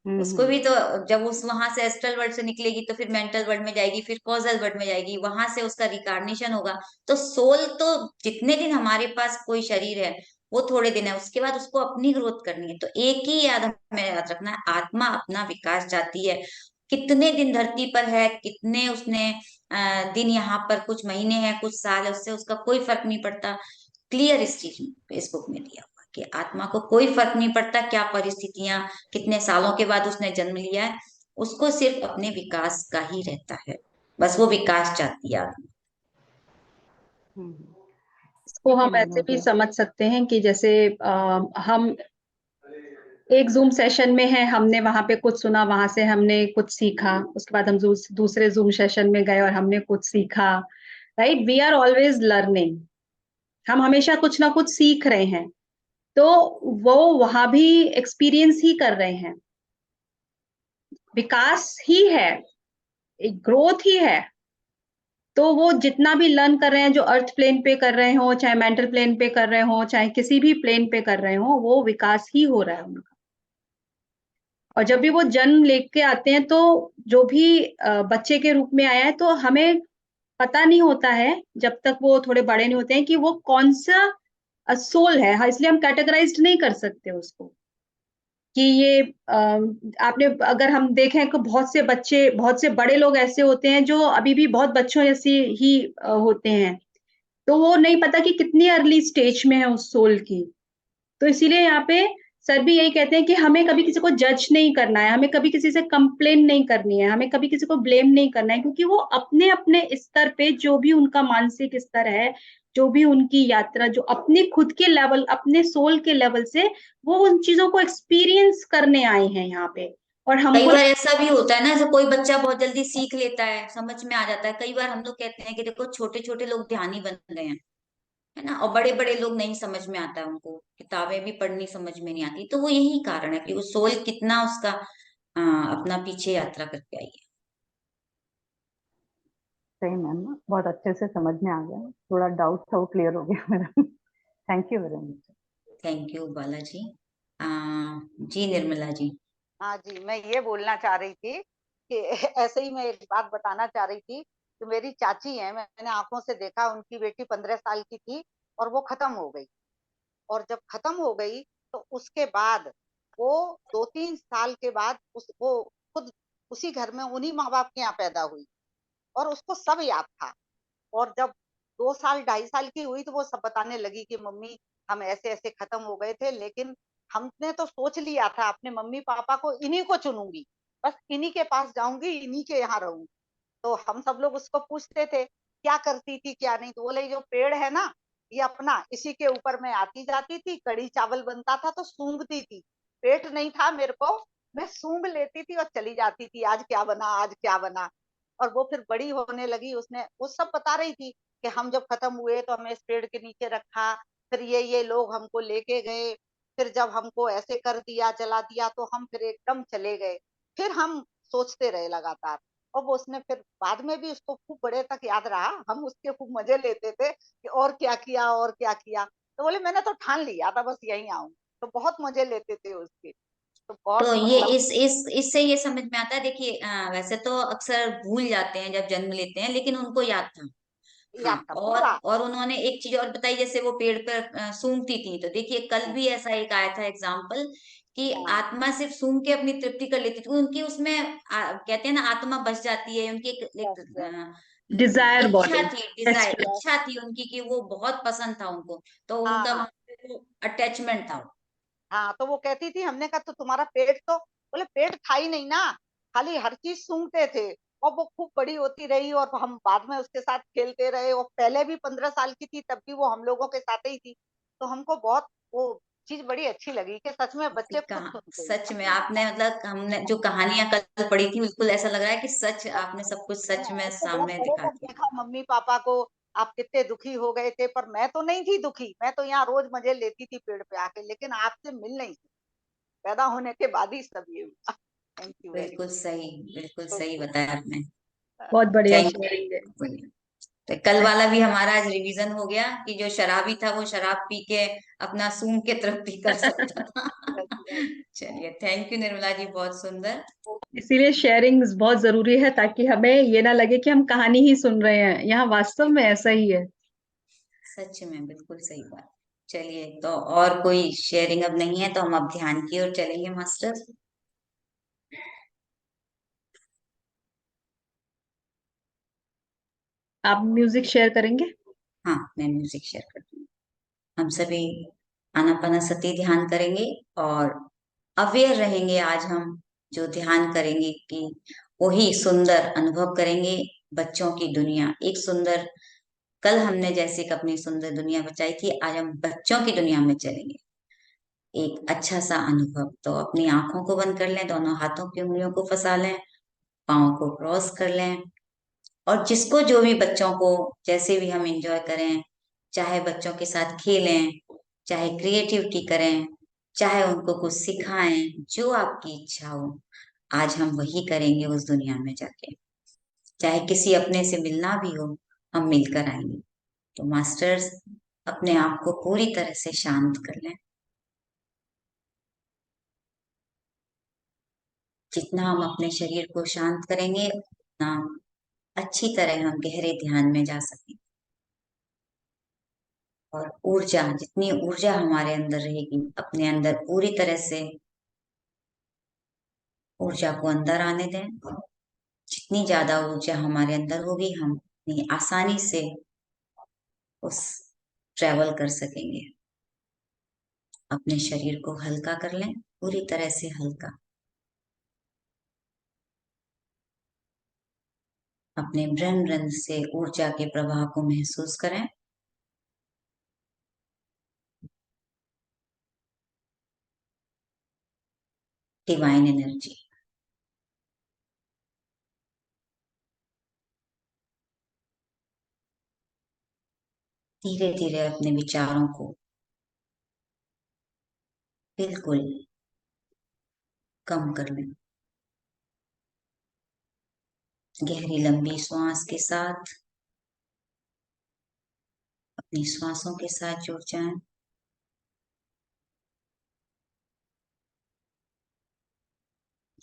उसको भी हम्म। तो, जब उस वहां से एस्ट्रल वर्ल्ड से निकलेगी तो फिर मेंटल वर्ल्ड में जाएगी, फिर कॉजल वर्ल्ड में जाएगी, वहां से उसका रिकार्नेशन होगा। तो सोल तो जितने दिन हमारे पास कोई शरीर है, वो थोड़े दिन है, उसके बाद उसको अपनी ग्रोथ करनी है। तो एक ही याद हमें याद रखना है, आत्मा अपना विकास चाहती है। कितने दिन धरती पर है, कितने उसने दिन यहाँ पर, कुछ महीने हैं, कुछ साल है, उससे उसका कोई फर्क नहीं पड़ता। क्लियर इस चीज में, इस बुक में दिया हुआ कि आत्मा को कोई फर्क नहीं पड़ता क्या परिस्थितियां, कितने सालों के बाद उसने जन्म लिया है, उसको सिर्फ अपने विकास का ही रहता है, बस वो विकास चाहती है आत्मा। हम्म। इसको ठीक है हम ऐसे भी मैनेजर। समझ सकते हैं कि जैसे हम एक जूम सेशन में है, हमने वहां पे कुछ सुना, वहां से हमने कुछ सीखा, उसके बाद हम दूसरे जूम सेशन में गए और हमने कुछ सीखा। Right, we are always learning. हम हमेशा कुछ ना कुछ सीख रहे हैं। तो वो वहां भी एक्सपीरियंस ही कर रहे हैं, विकास ही है, एक ग्रोथ ही है। तो वो जितना भी लर्न कर रहे हैं, जो अर्थ प्लेन पे कर रहे हो, चाहे मेंटल प्लेन पे कर रहे हो, चाहे किसी भी प्लेन पे कर रहे हो, वो विकास ही हो रहा है उनका। और जब भी वो जन्म लेके आते हैं, तो जो भी बच्चे के रूप में आया है, तो हमें पता नहीं होता है जब तक वो थोड़े बड़े नहीं होते हैं कि वो कौन सा सोल है। हाँ, इसलिए हम कैटेगराइज नहीं कर सकते उसको कि ये आपने, अगर हम देखें कि बहुत से बच्चे, बहुत से बड़े लोग ऐसे होते हैं जो अभी भी बहुत बच्चों जैसे ही होते हैं। तो वो नहीं पता कि कितनी अर्ली स्टेज में है उस सोल की। तो इसीलिए यहाँ पे सर भी यही कहते हैं कि हमें कभी किसी को जज नहीं करना है, हमें कभी किसी से कंप्लेन नहीं करनी है, हमें कभी किसी को ब्लेम नहीं करना है, क्योंकि वो अपने अपने स्तर पे, जो भी उनका मानसिक स्तर है, जो भी उनकी यात्रा, जो अपने खुद के लेवल, अपने सोल के लेवल से वो उन चीजों को एक्सपीरियंस करने आए हैं यहाँ पे। और कई हमको बार ऐसा भी होता है ना, जैसे कोई बच्चा बहुत जल्दी सीख लेता है, समझ में आ जाता है। कई बार हम लोग कहते हैं कि देखो छोटे छोटे लोग ध्यानी बन गए हैं, है ना, और बड़े बड़े लोग नहीं समझ में आता है, उनको किताबें भी पढ़नी समझ में नहीं आती। तो वो यही कारण है कि वो सोल कितना उसका अपना पीछे यात्रा करके आई है। सही मैम, बहुत अच्छे से समझ में आ गया, थोड़ा डाउट था वो क्लियर हो गया मेरा। Thank you very much. Thank you Balaji. आ, जी निर्मला जी। हाँ जी, मैं ये बोलना चाह रही थी कि ऐसे ही मैं एक बात बताना चाह रही थी कि मेरी चाची है, मैंने आंखों से देखा, उनकी बेटी 15 साल की थी और वो खत्म हो गई। और जब खत्म हो गई तो उसके बाद वो 2-3 साल के बाद वो खुद उसी घर में उन्हीं माँ बाप के यहाँ पैदा हुई और उसको सब याद था। और जब 2 साल 2.5 साल की हुई तो वो सब बताने लगी कि मम्मी हम ऐसे ऐसे खत्म हो गए थे, लेकिन हमने तो सोच लिया था अपने मम्मी पापा को इन्हीं को चुनूंगी, बस इन्हीं के पास जाऊंगी, इन्हीं के यहाँ रहूंगी। तो हम सब लोग उसको पूछते थे क्या करती थी क्या नहीं, तो बोले जो पेड़ है ना, ये अपना इसी के ऊपर मैं आती जाती थी, कड़ी चावल बनता था तो सूंघती थी, पेट नहीं था मेरे को, मैं सूंघ लेती थी और चली जाती थी, आज क्या बना आज क्या बना। और वो फिर बड़ी होने लगी, उसने वो सब बता रही थी कि हम जब खत्म हुए तो हमें इस पेड़ के नीचे रखा, फिर ये लोग हमको लेके गए, फिर जब हमको ऐसे कर दिया जला दिया तो हम फिर एकदम चले गए। फिर हम सोचते रहे लगातार, और वो उसने फिर बाद में भी उसको खूब बड़े तक याद रहा, हम उसके खूब मजे लेते थे कि और क्या किया और क्या किया। तो बोले मैंने तो ठान लिया था बस यहीं आऊं। तो बहुत मजे लेते थे उसके। तो बहुत तो ये मतलब इस इससे ये समझ में आता है। देखिए वैसे तो अक्सर भूल जाते हैं जब जन्म लेते हैं, लेकिन उनको याद था। हाँ, याद था पूरा। और उन्होंने एक चीज और बताई, जैसे वो पेड़ पर सूंघती थी। तो देखिए कल हाँ, भी ऐसा एक आया था एग्जाम्पल कि हाँ, आत्मा सिर्फ सूंघ के अपनी तृप्ति कर लेती थी। उनकी उसमें कहते हैं ना, आत्मा बस जाती है। उनकी एक यस यस डिजायर इच्छा बॉडी थी, टेस्ट। डिजायर इच्छा थी उनकी कि वो बहुत पसंद था उनको। तो हाँ उनका हाँ वहां पे अटैचमेंट था। हाँ। तो वो कहती थी, हमने कहा तो तुम्हारा पेट तो, बोले पेट था ही नहीं ना, खाली हर चीज सूंघते थे। और वो खूब बड़ी होती रही और हम बाद में उसके साथ खेलते रहे। और पहले भी 15 साल की थी तब भी वो हम लोगों के साथ ही थी। तो हमको बहुत वो चीज बड़ी अच्छी लगी कि सच में बच्चे खुद कहा सुनते हैं सच में अपनी आपने, मतलब हमने जो कहानियां कल पढ़ी थी, बिल्कुल ऐसा लग रहा है कि सच बात। आपने सब कुछ हाँ, सच में उसको बहुत सामने बड़े दिखा तक दिया। देखा मम्मी पापा को। आप कितने दुखी हो गए थे, पर मैं तो नहीं थी दुखी, मैं तो यहाँ रोज मजे लेती थी पेड़ पे आके, लेकिन आपसे मिल नहीं सकती। पैदा होने के बाद ही सब ये हुआ। थैंक यू वेरी बिल्कुल सही, बिल्कुल मच। सही बताया आपने। बहुत बढ़िया थैंक शेयरिंग है। यू। तो कल वाला भी हमारा आज रिवीजन हो गया कि जो शराबी था वो शराब पी के अपना सूंघ के तृप्ति कर सकता था। चलिए, थैंक यू निर्मला जी, बहुत सुंदर। इसीलिए शेयरिंग बहुत जरूरी है, ताकि हमें ये ना लगे कि हम कहानी ही सुन रहे हैं, यहाँ वास्तव में ऐसा ही है। सच में बिल्कुल सही बात। चलिए, तो और कोई शेयरिंग अब नहीं है, तो हम अब ध्यान की ओर चलेंगे मास्टर। आप म्यूजिक शेयर करेंगे? हाँ, मैं म्यूजिक शेयर करती हूँ। हम सभी आनापानासती ध्यान करेंगे और अवेयर रहेंगे। आज हम जो ध्यान करेंगे कि वही सुंदर अनुभव करेंगे। बच्चों की दुनिया एक सुंदर, कल हमने जैसे कि अपनी सुंदर दुनिया बचाई थी, आज हम बच्चों की दुनिया में चलेंगे। एक अच्छा सा अनुभव। तो अपनी आंखों को बंद कर लें, दोनों हाथों की उंगलियों को फंसा लें, पाँव को क्रॉस कर लें। और जिसको जो भी, बच्चों को जैसे भी हम एंजॉय करें, चाहे बच्चों के साथ खेलें, चाहे क्रिएटिविटी करें, चाहे उनको कुछ सिखाएं, जो आपकी इच्छा हो, आज हम वही करेंगे उस दुनिया में जाके। चाहे किसी अपने से मिलना भी हो, हम मिलकर आएंगे। तो मास्टर्स, अपने आप को पूरी तरह से शांत कर लें। जितना हम अपने शरीर को शांत करेंगे, उतना अच्छी तरह हम गहरे ध्यान में जा सकें। और ऊर्जा, जितनी ऊर्जा हमारे अंदर रहेगी, अपने अंदर पूरी तरह से ऊर्जा को अंदर आने दें। जितनी ज्यादा ऊर्जा हमारे अंदर होगी, हम उतनी आसानी से उस ट्रेवल कर सकेंगे। अपने शरीर को हल्का कर लें, पूरी तरह से हल्का। अपने ब्रह्म रंध्र से ऊर्जा के प्रवाह को महसूस करें। Divine energy. धीरे धीरे अपने विचारों को बिल्कुल कम कर लें। गहरी लंबी श्वास के साथ अपनी श्वासों के साथ जुड़ जाएं।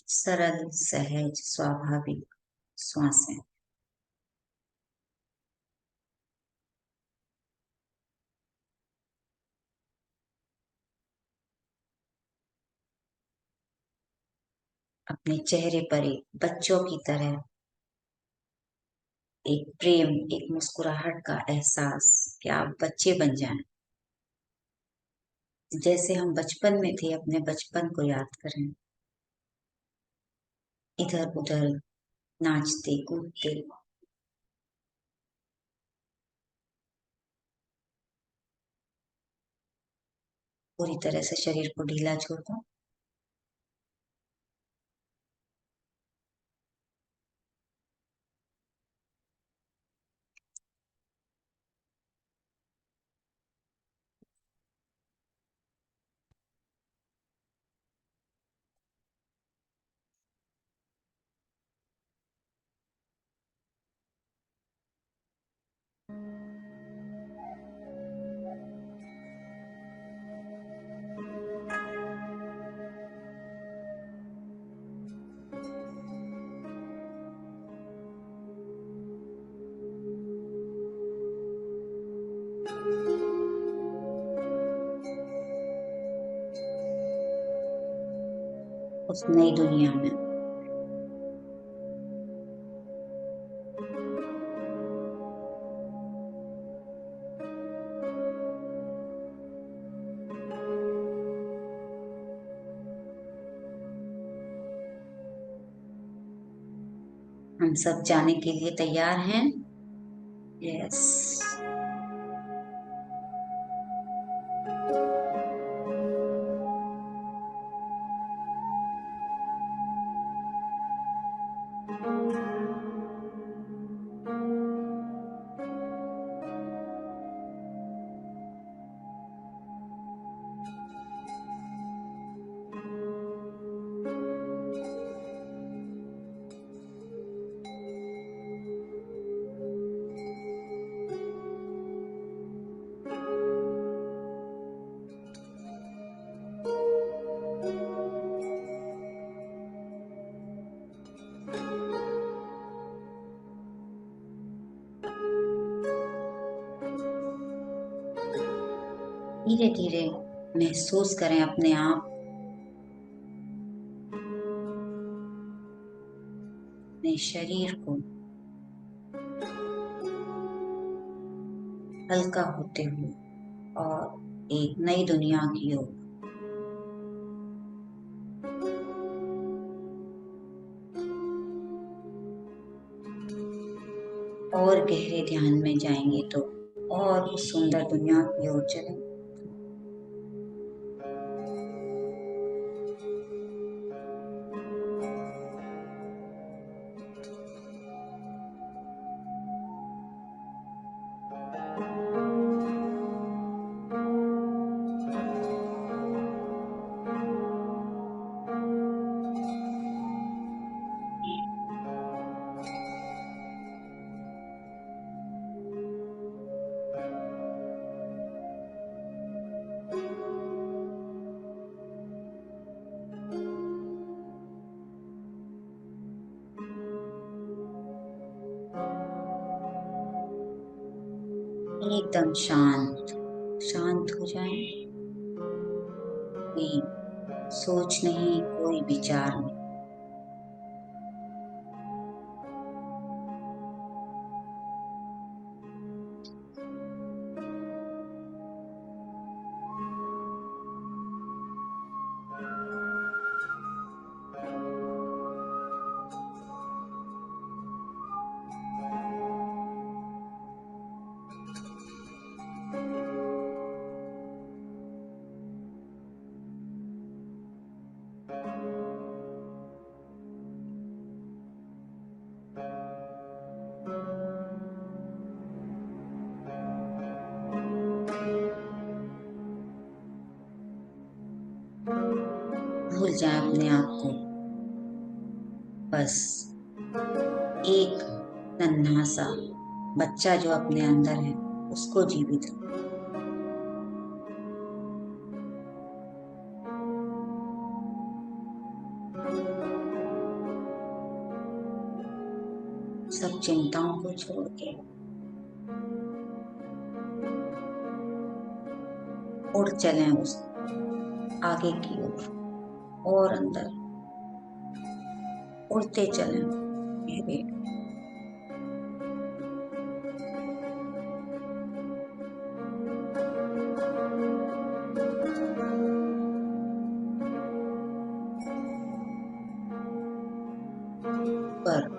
सरल, सहज, स्वाभाविक श्वासें। अपने चेहरे पर एक बच्चों की तरह एक प्रेम, एक मुस्कुराहट का एहसास कि आप बच्चे बन जाएं। जैसे हम बचपन में थे, अपने बचपन को याद करें। इधर उधर नाचते कूदते, पूरी तरह से शरीर को ढीला छोड़ दो। उस नई दुनिया में। हम सब जाने के लिए तैयार हैं? यस। धीरे धीरे महसूस करें अपने आप, अपने शरीर को हल्का होते हुए और एक नई दुनिया की ओर। और गहरे ध्यान में जाएंगे तो और उस सुंदर दुनिया की ओर चलेंगे। एकदम शांत शांत हो जाएं। कोई सोच नहीं, कोई विचार नहीं। भूल जाएं अपने आप को, बस एक नन्हा सा बच्चा जो अपने अंदर है उसको जीवित रखें। सब चिंताओं को छोड़ के उड़ चलें उस आगे की ओर और अंदर उड़ते चलें गहरे। पर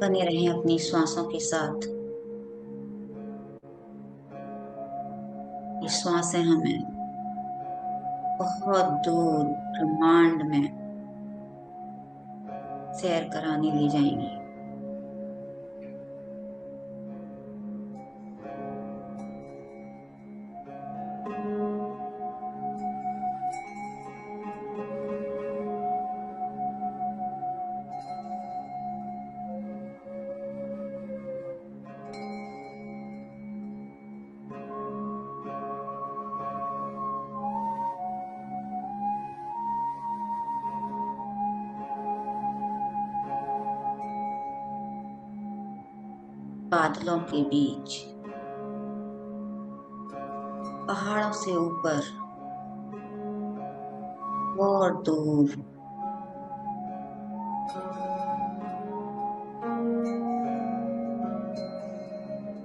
बने रहें अपनी श्वासों के साथ। ये श्वासें हमें बहुत दूर ब्रह्मांड में सैर कराने ले जाएंगी। बादलों के बीच, पहाड़ों से ऊपर और दूर,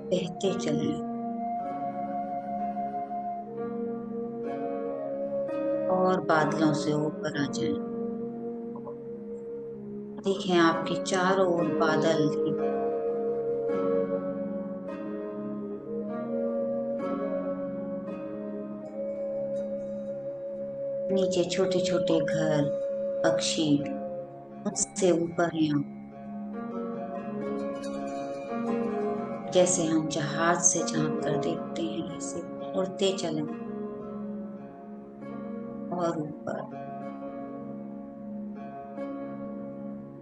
बहते चले और बादलों से ऊपर आ जाएं। देखें आपके चारों ओर बादल ही नीचे छोटे छोटे घर, पक्षी उससे ऊपर हैं आप। जैसे हम जहाज से झांक कर देखते हैं, ऐसे उड़ते चले और ऊपर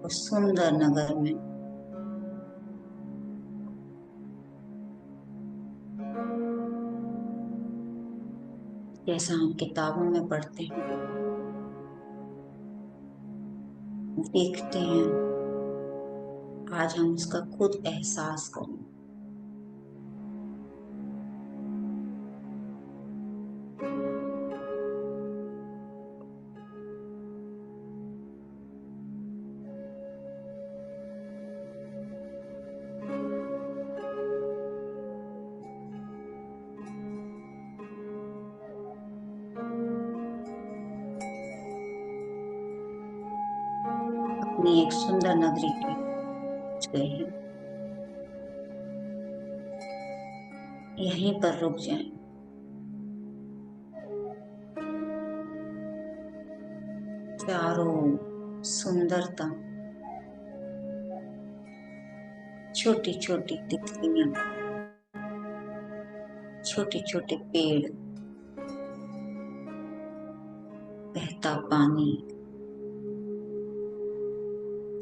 उस सुंदर नगर में जैसा हम किताबों में पढ़ते हैं, देखते हैं, आज हम उसका खुद एहसास करें। अपनी एक सुंदर नगरी के पहुंच गए हैं, यहीं पर रुक जाएं। चारों सुंदरता, छोटी छोटी तितलियां, छोटे छोटे पेड़, बहता पानी,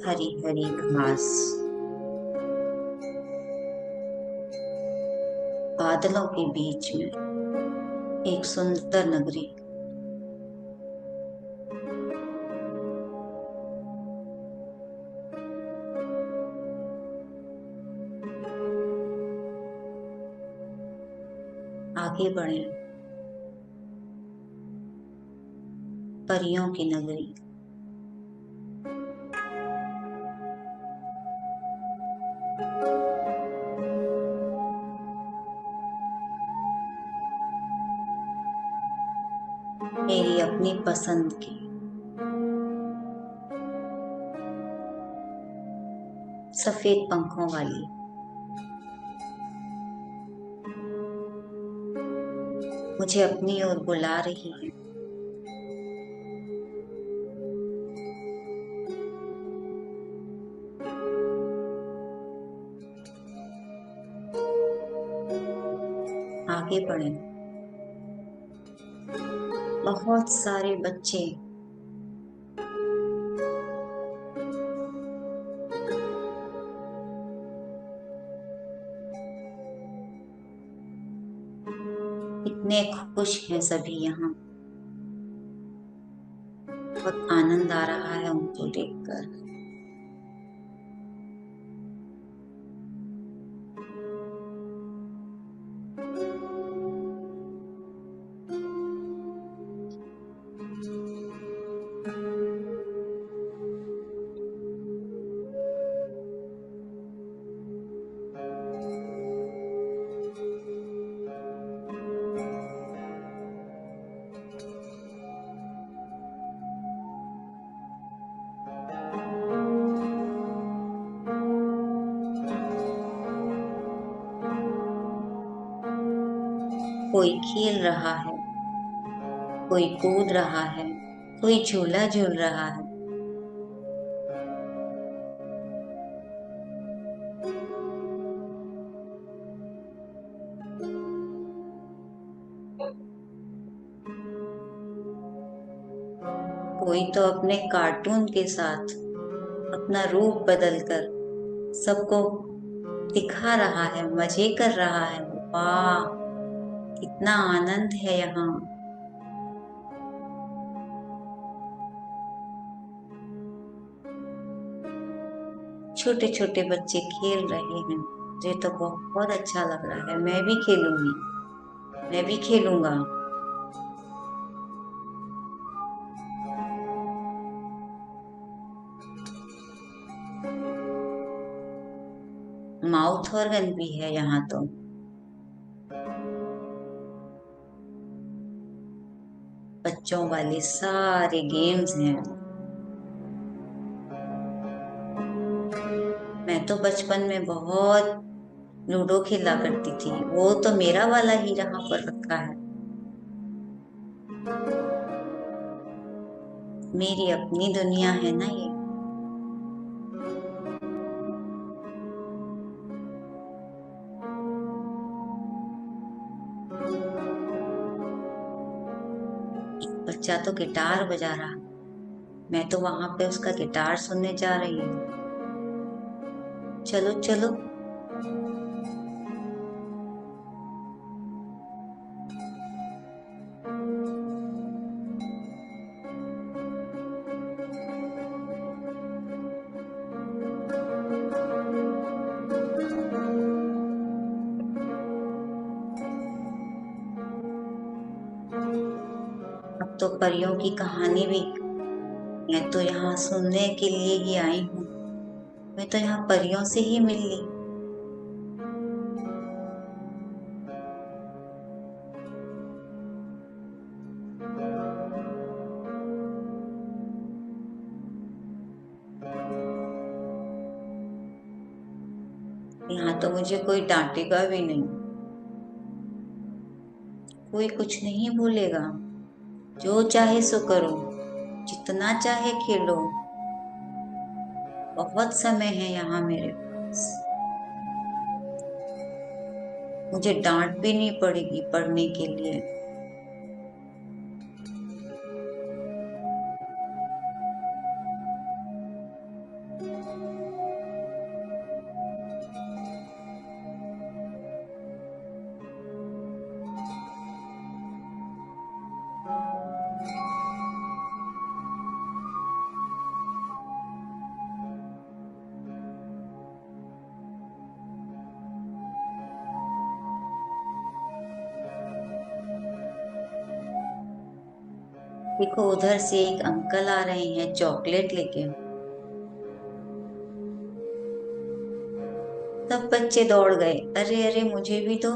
हरी हरी घास, बादलों के बीच में एक सुंदर नगरी। आगे बढ़े, परियों की नगरी। मेरी अपनी पसंद की सफेद पंखों वाली मुझे अपनी ओर बुला रही है। आगे बढ़े, बहुत सारे बच्चे इतने खुश हैं सभी यहाँ, बहुत आनंद आ रहा है उनको देखकर। कोई खेल रहा है, कोई कूद रहा है, कोई झूला झूल रहा है। कोई तो अपने कार्टून के साथ अपना रूप बदलकर सबको दिखा रहा है, मजे कर रहा है। वाह, कितना आनंद है यहाँ। छोटे छोटे बच्चे खेल रहे हैं, मुझे तो बहुत अच्छा लग रहा है। मैं भी खेलूंगी, मैं भी खेलूंगा। माउथ ऑर्गन भी है यहाँ तो। बच्चों वाले सारे गेम्स हैं। मैं तो बचपन में बहुत लूडो खेला करती थी, वो तो मेरा वाला ही यहाँ पर रखा है। मेरी अपनी दुनिया है ना ये। बच्चा तो गिटार बजा रहा, मैं तो वहां पे उसका गिटार सुनने जा रही हूँ। चलो चलो। अब तो परियों की कहानी भी, मैं तो यहाँ सुनने के लिए ही आई हूँ। मैं तो यहाँ परियों से ही मिल ली। यहाँ तो मुझे कोई डांटेगा भी नहीं, कोई कुछ नहीं बोलेगा। जो चाहे सो करो, जितना चाहे खेलो। बहुत समय है यहाँ मेरे पास। मुझे डांट भी नहीं पड़ेगी पढ़ने के लिए। देखो, उधर से एक अंकल आ रहे हैं चॉकलेट लेके। सब बच्चे दौड़ गए, अरे अरे मुझे भी दो।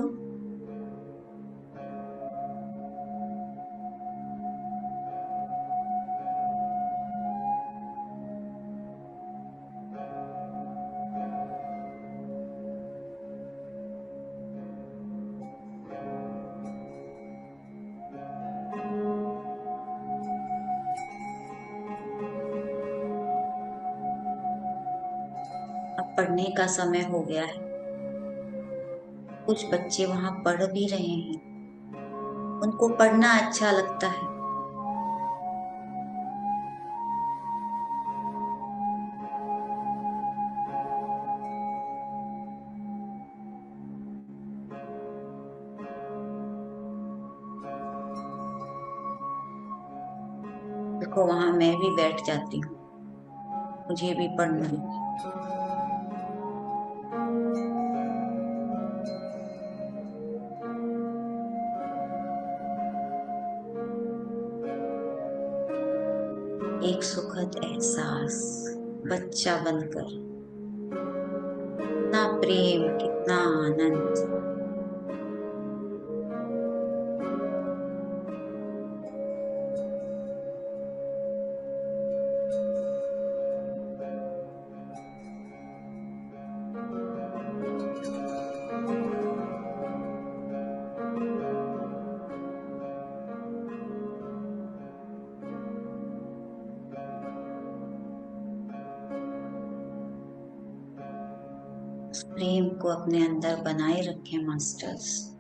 अब पढ़ने का समय हो गया है। कुछ बच्चे वहां पढ़ भी रहे हैं, उनको पढ़ना अच्छा लगता है। देखो, वहां मैं भी बैठ जाती हूँ, मुझे भी पढ़ना है। एक सुखद एहसास, बच्चा बनकर। कितना प्रेम, कितना आनंद। प्रेम को अपने अंदर बनाए रखें मास्टर्स।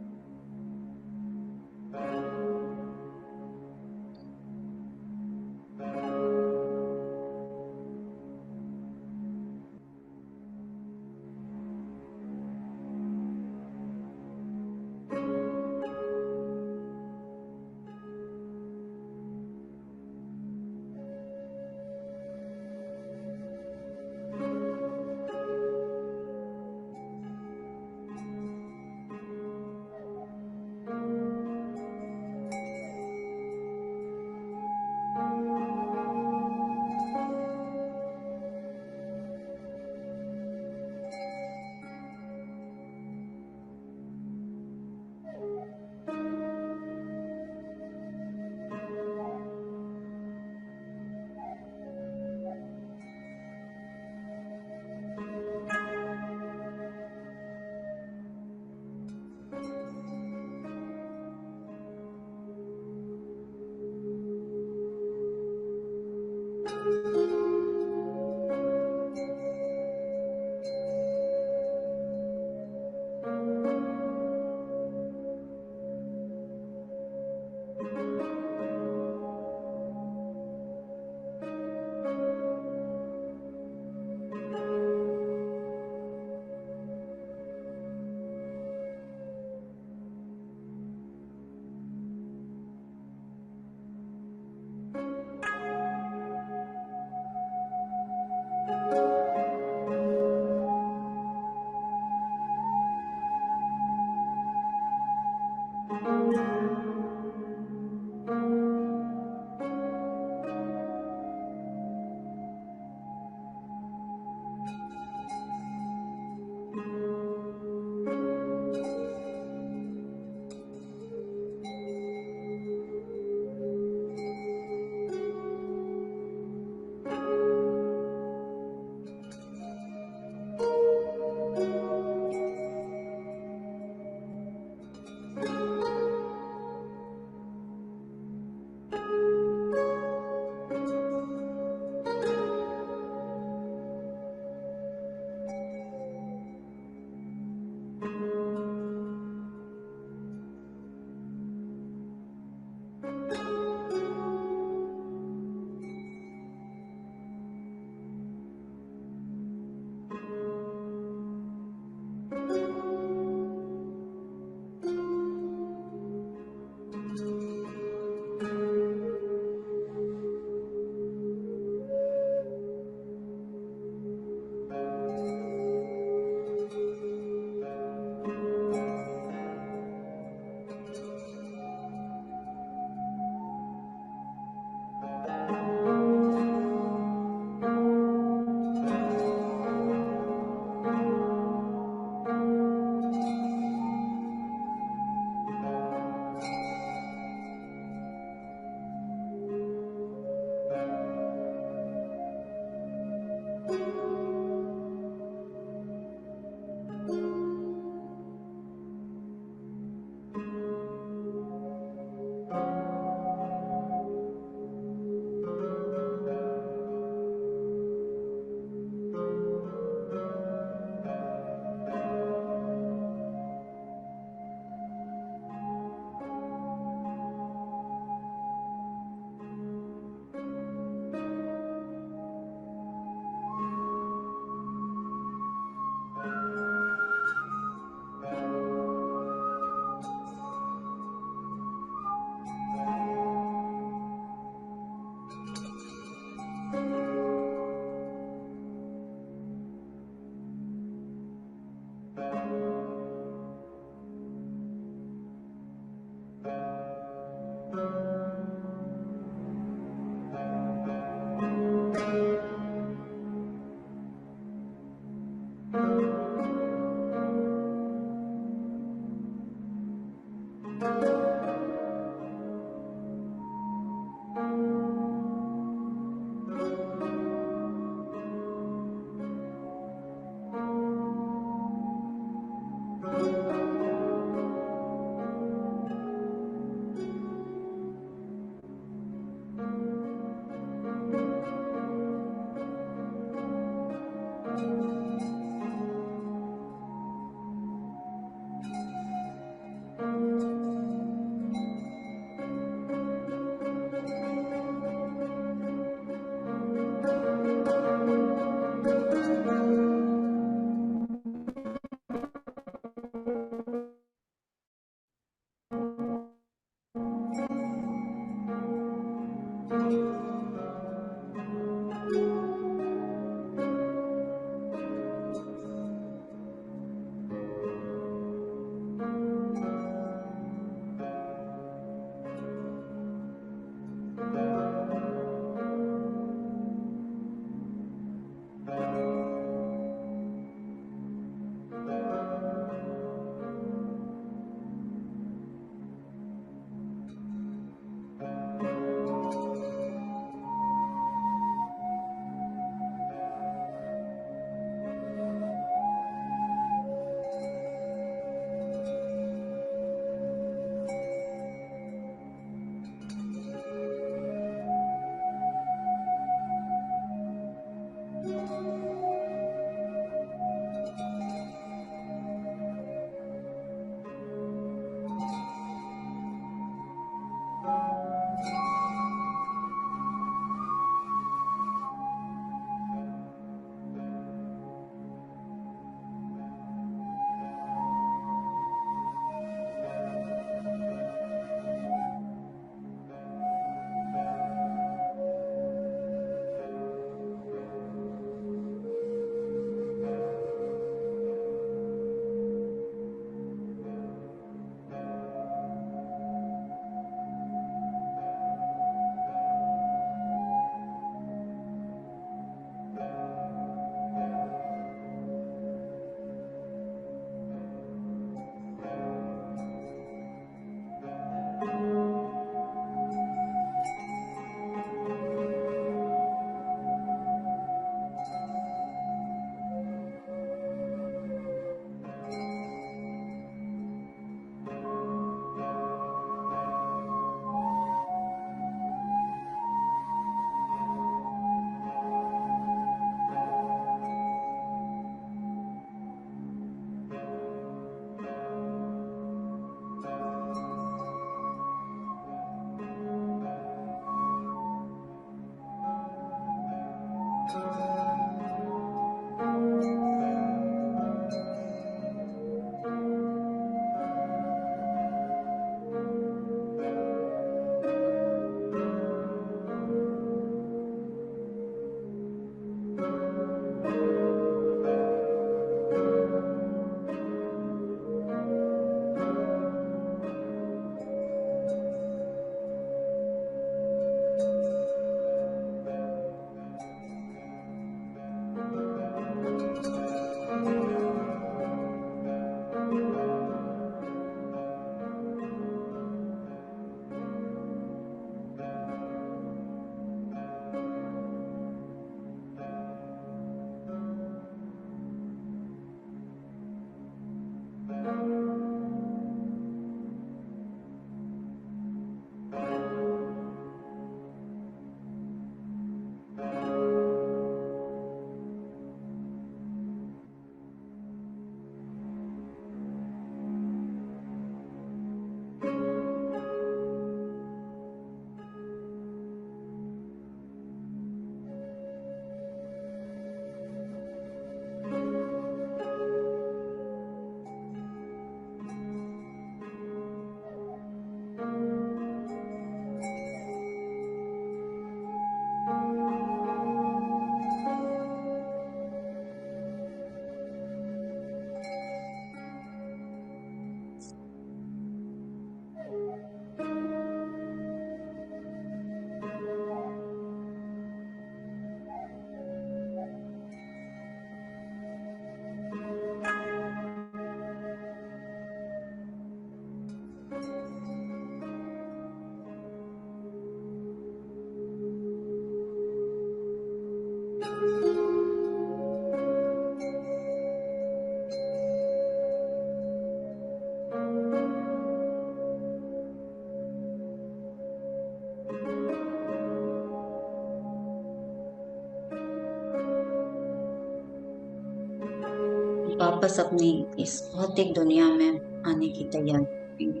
वापस अपनी इस भौतिक दुनिया में आने की तैयारी करेंगे।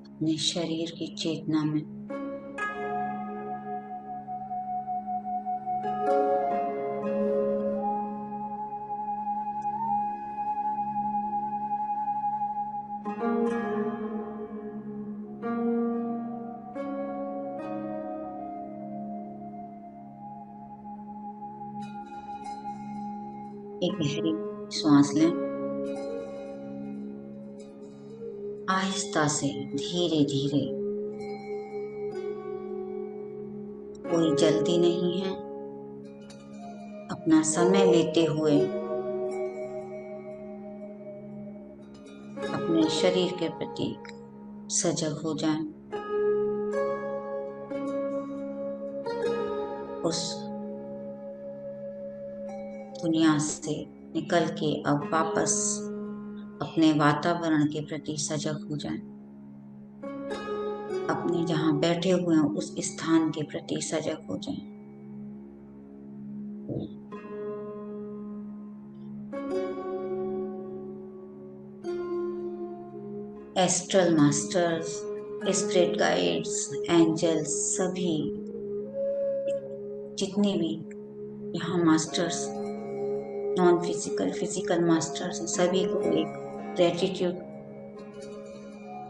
अपने शरीर की चेतना में एक गहरी श्वास लें। आहिस्ता से धीरे धीरे, कोई जल्दी नहीं है। अपना समय लेते हुए अपने शरीर के प्रति सजग हो जाएं। उस दुनिया से निकल के अब वापस अपने वातावरण के प्रति सजग हो जाएं। अपने जहां बैठे हुए हैं उस स्थान के प्रति सजग हो जाएं। Astral masters, spirit guides, angels, सभी जितने भी यहाँ masters, non physical, physical masters, सभी को एक ग्रेटिट्यूड,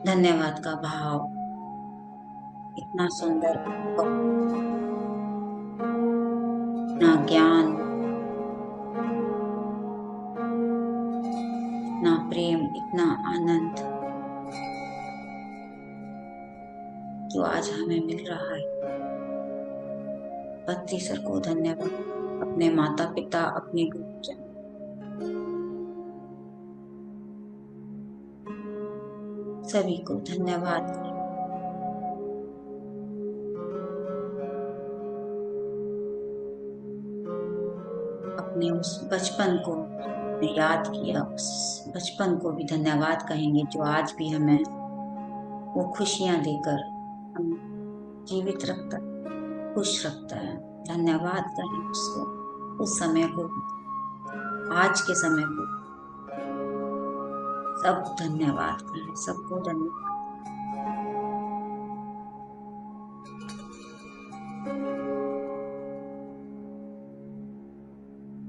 धन्यवाद का भाव। इतना सुंदर, इतना ज्ञान, इतना प्रेम, इतना आनंद जो आज हमें मिल रहा है। पत्नी सर को धन्यवाद, अपने माता पिता, अपने गुरुजन। सभी को धन्यवाद। अपने उस बचपन को याद किया, उस बचपन को भी धन्यवाद कहेंगे जो आज भी हमें वो खुशियां देकर हम जीवित रखता, खुश रखता है। धन्यवाद कहें उसको, उस समय को, आज के समय को, सब धन्यवाद करें, सबको धन्यवाद।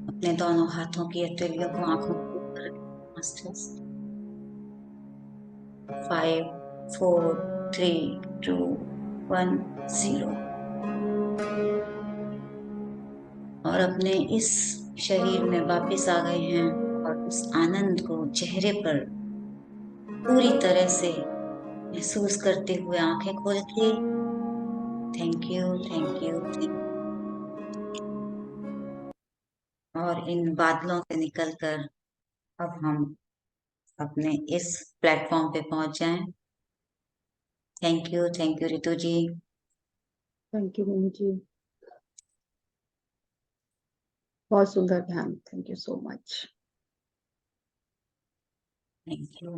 अपने दोनों हाथों की हथेलियों को आंखों के ऊपर मास्टर्स। 5 4 3 2 1 0। और अपने इस शरीर में वापस आ गए हैं और उस आनंद को चेहरे पर पूरी तरह से महसूस करते हुए आंखें खोल के thank you, thank you, thank. और इन बादलों से निकलकर अब हम अपने इस प्लेटफॉर्म पे पहुंच जाएं। Thank you Ritu ji. Thank you mummy ji, बहुत सुंदर ध्यान, thank you so much. Thank you.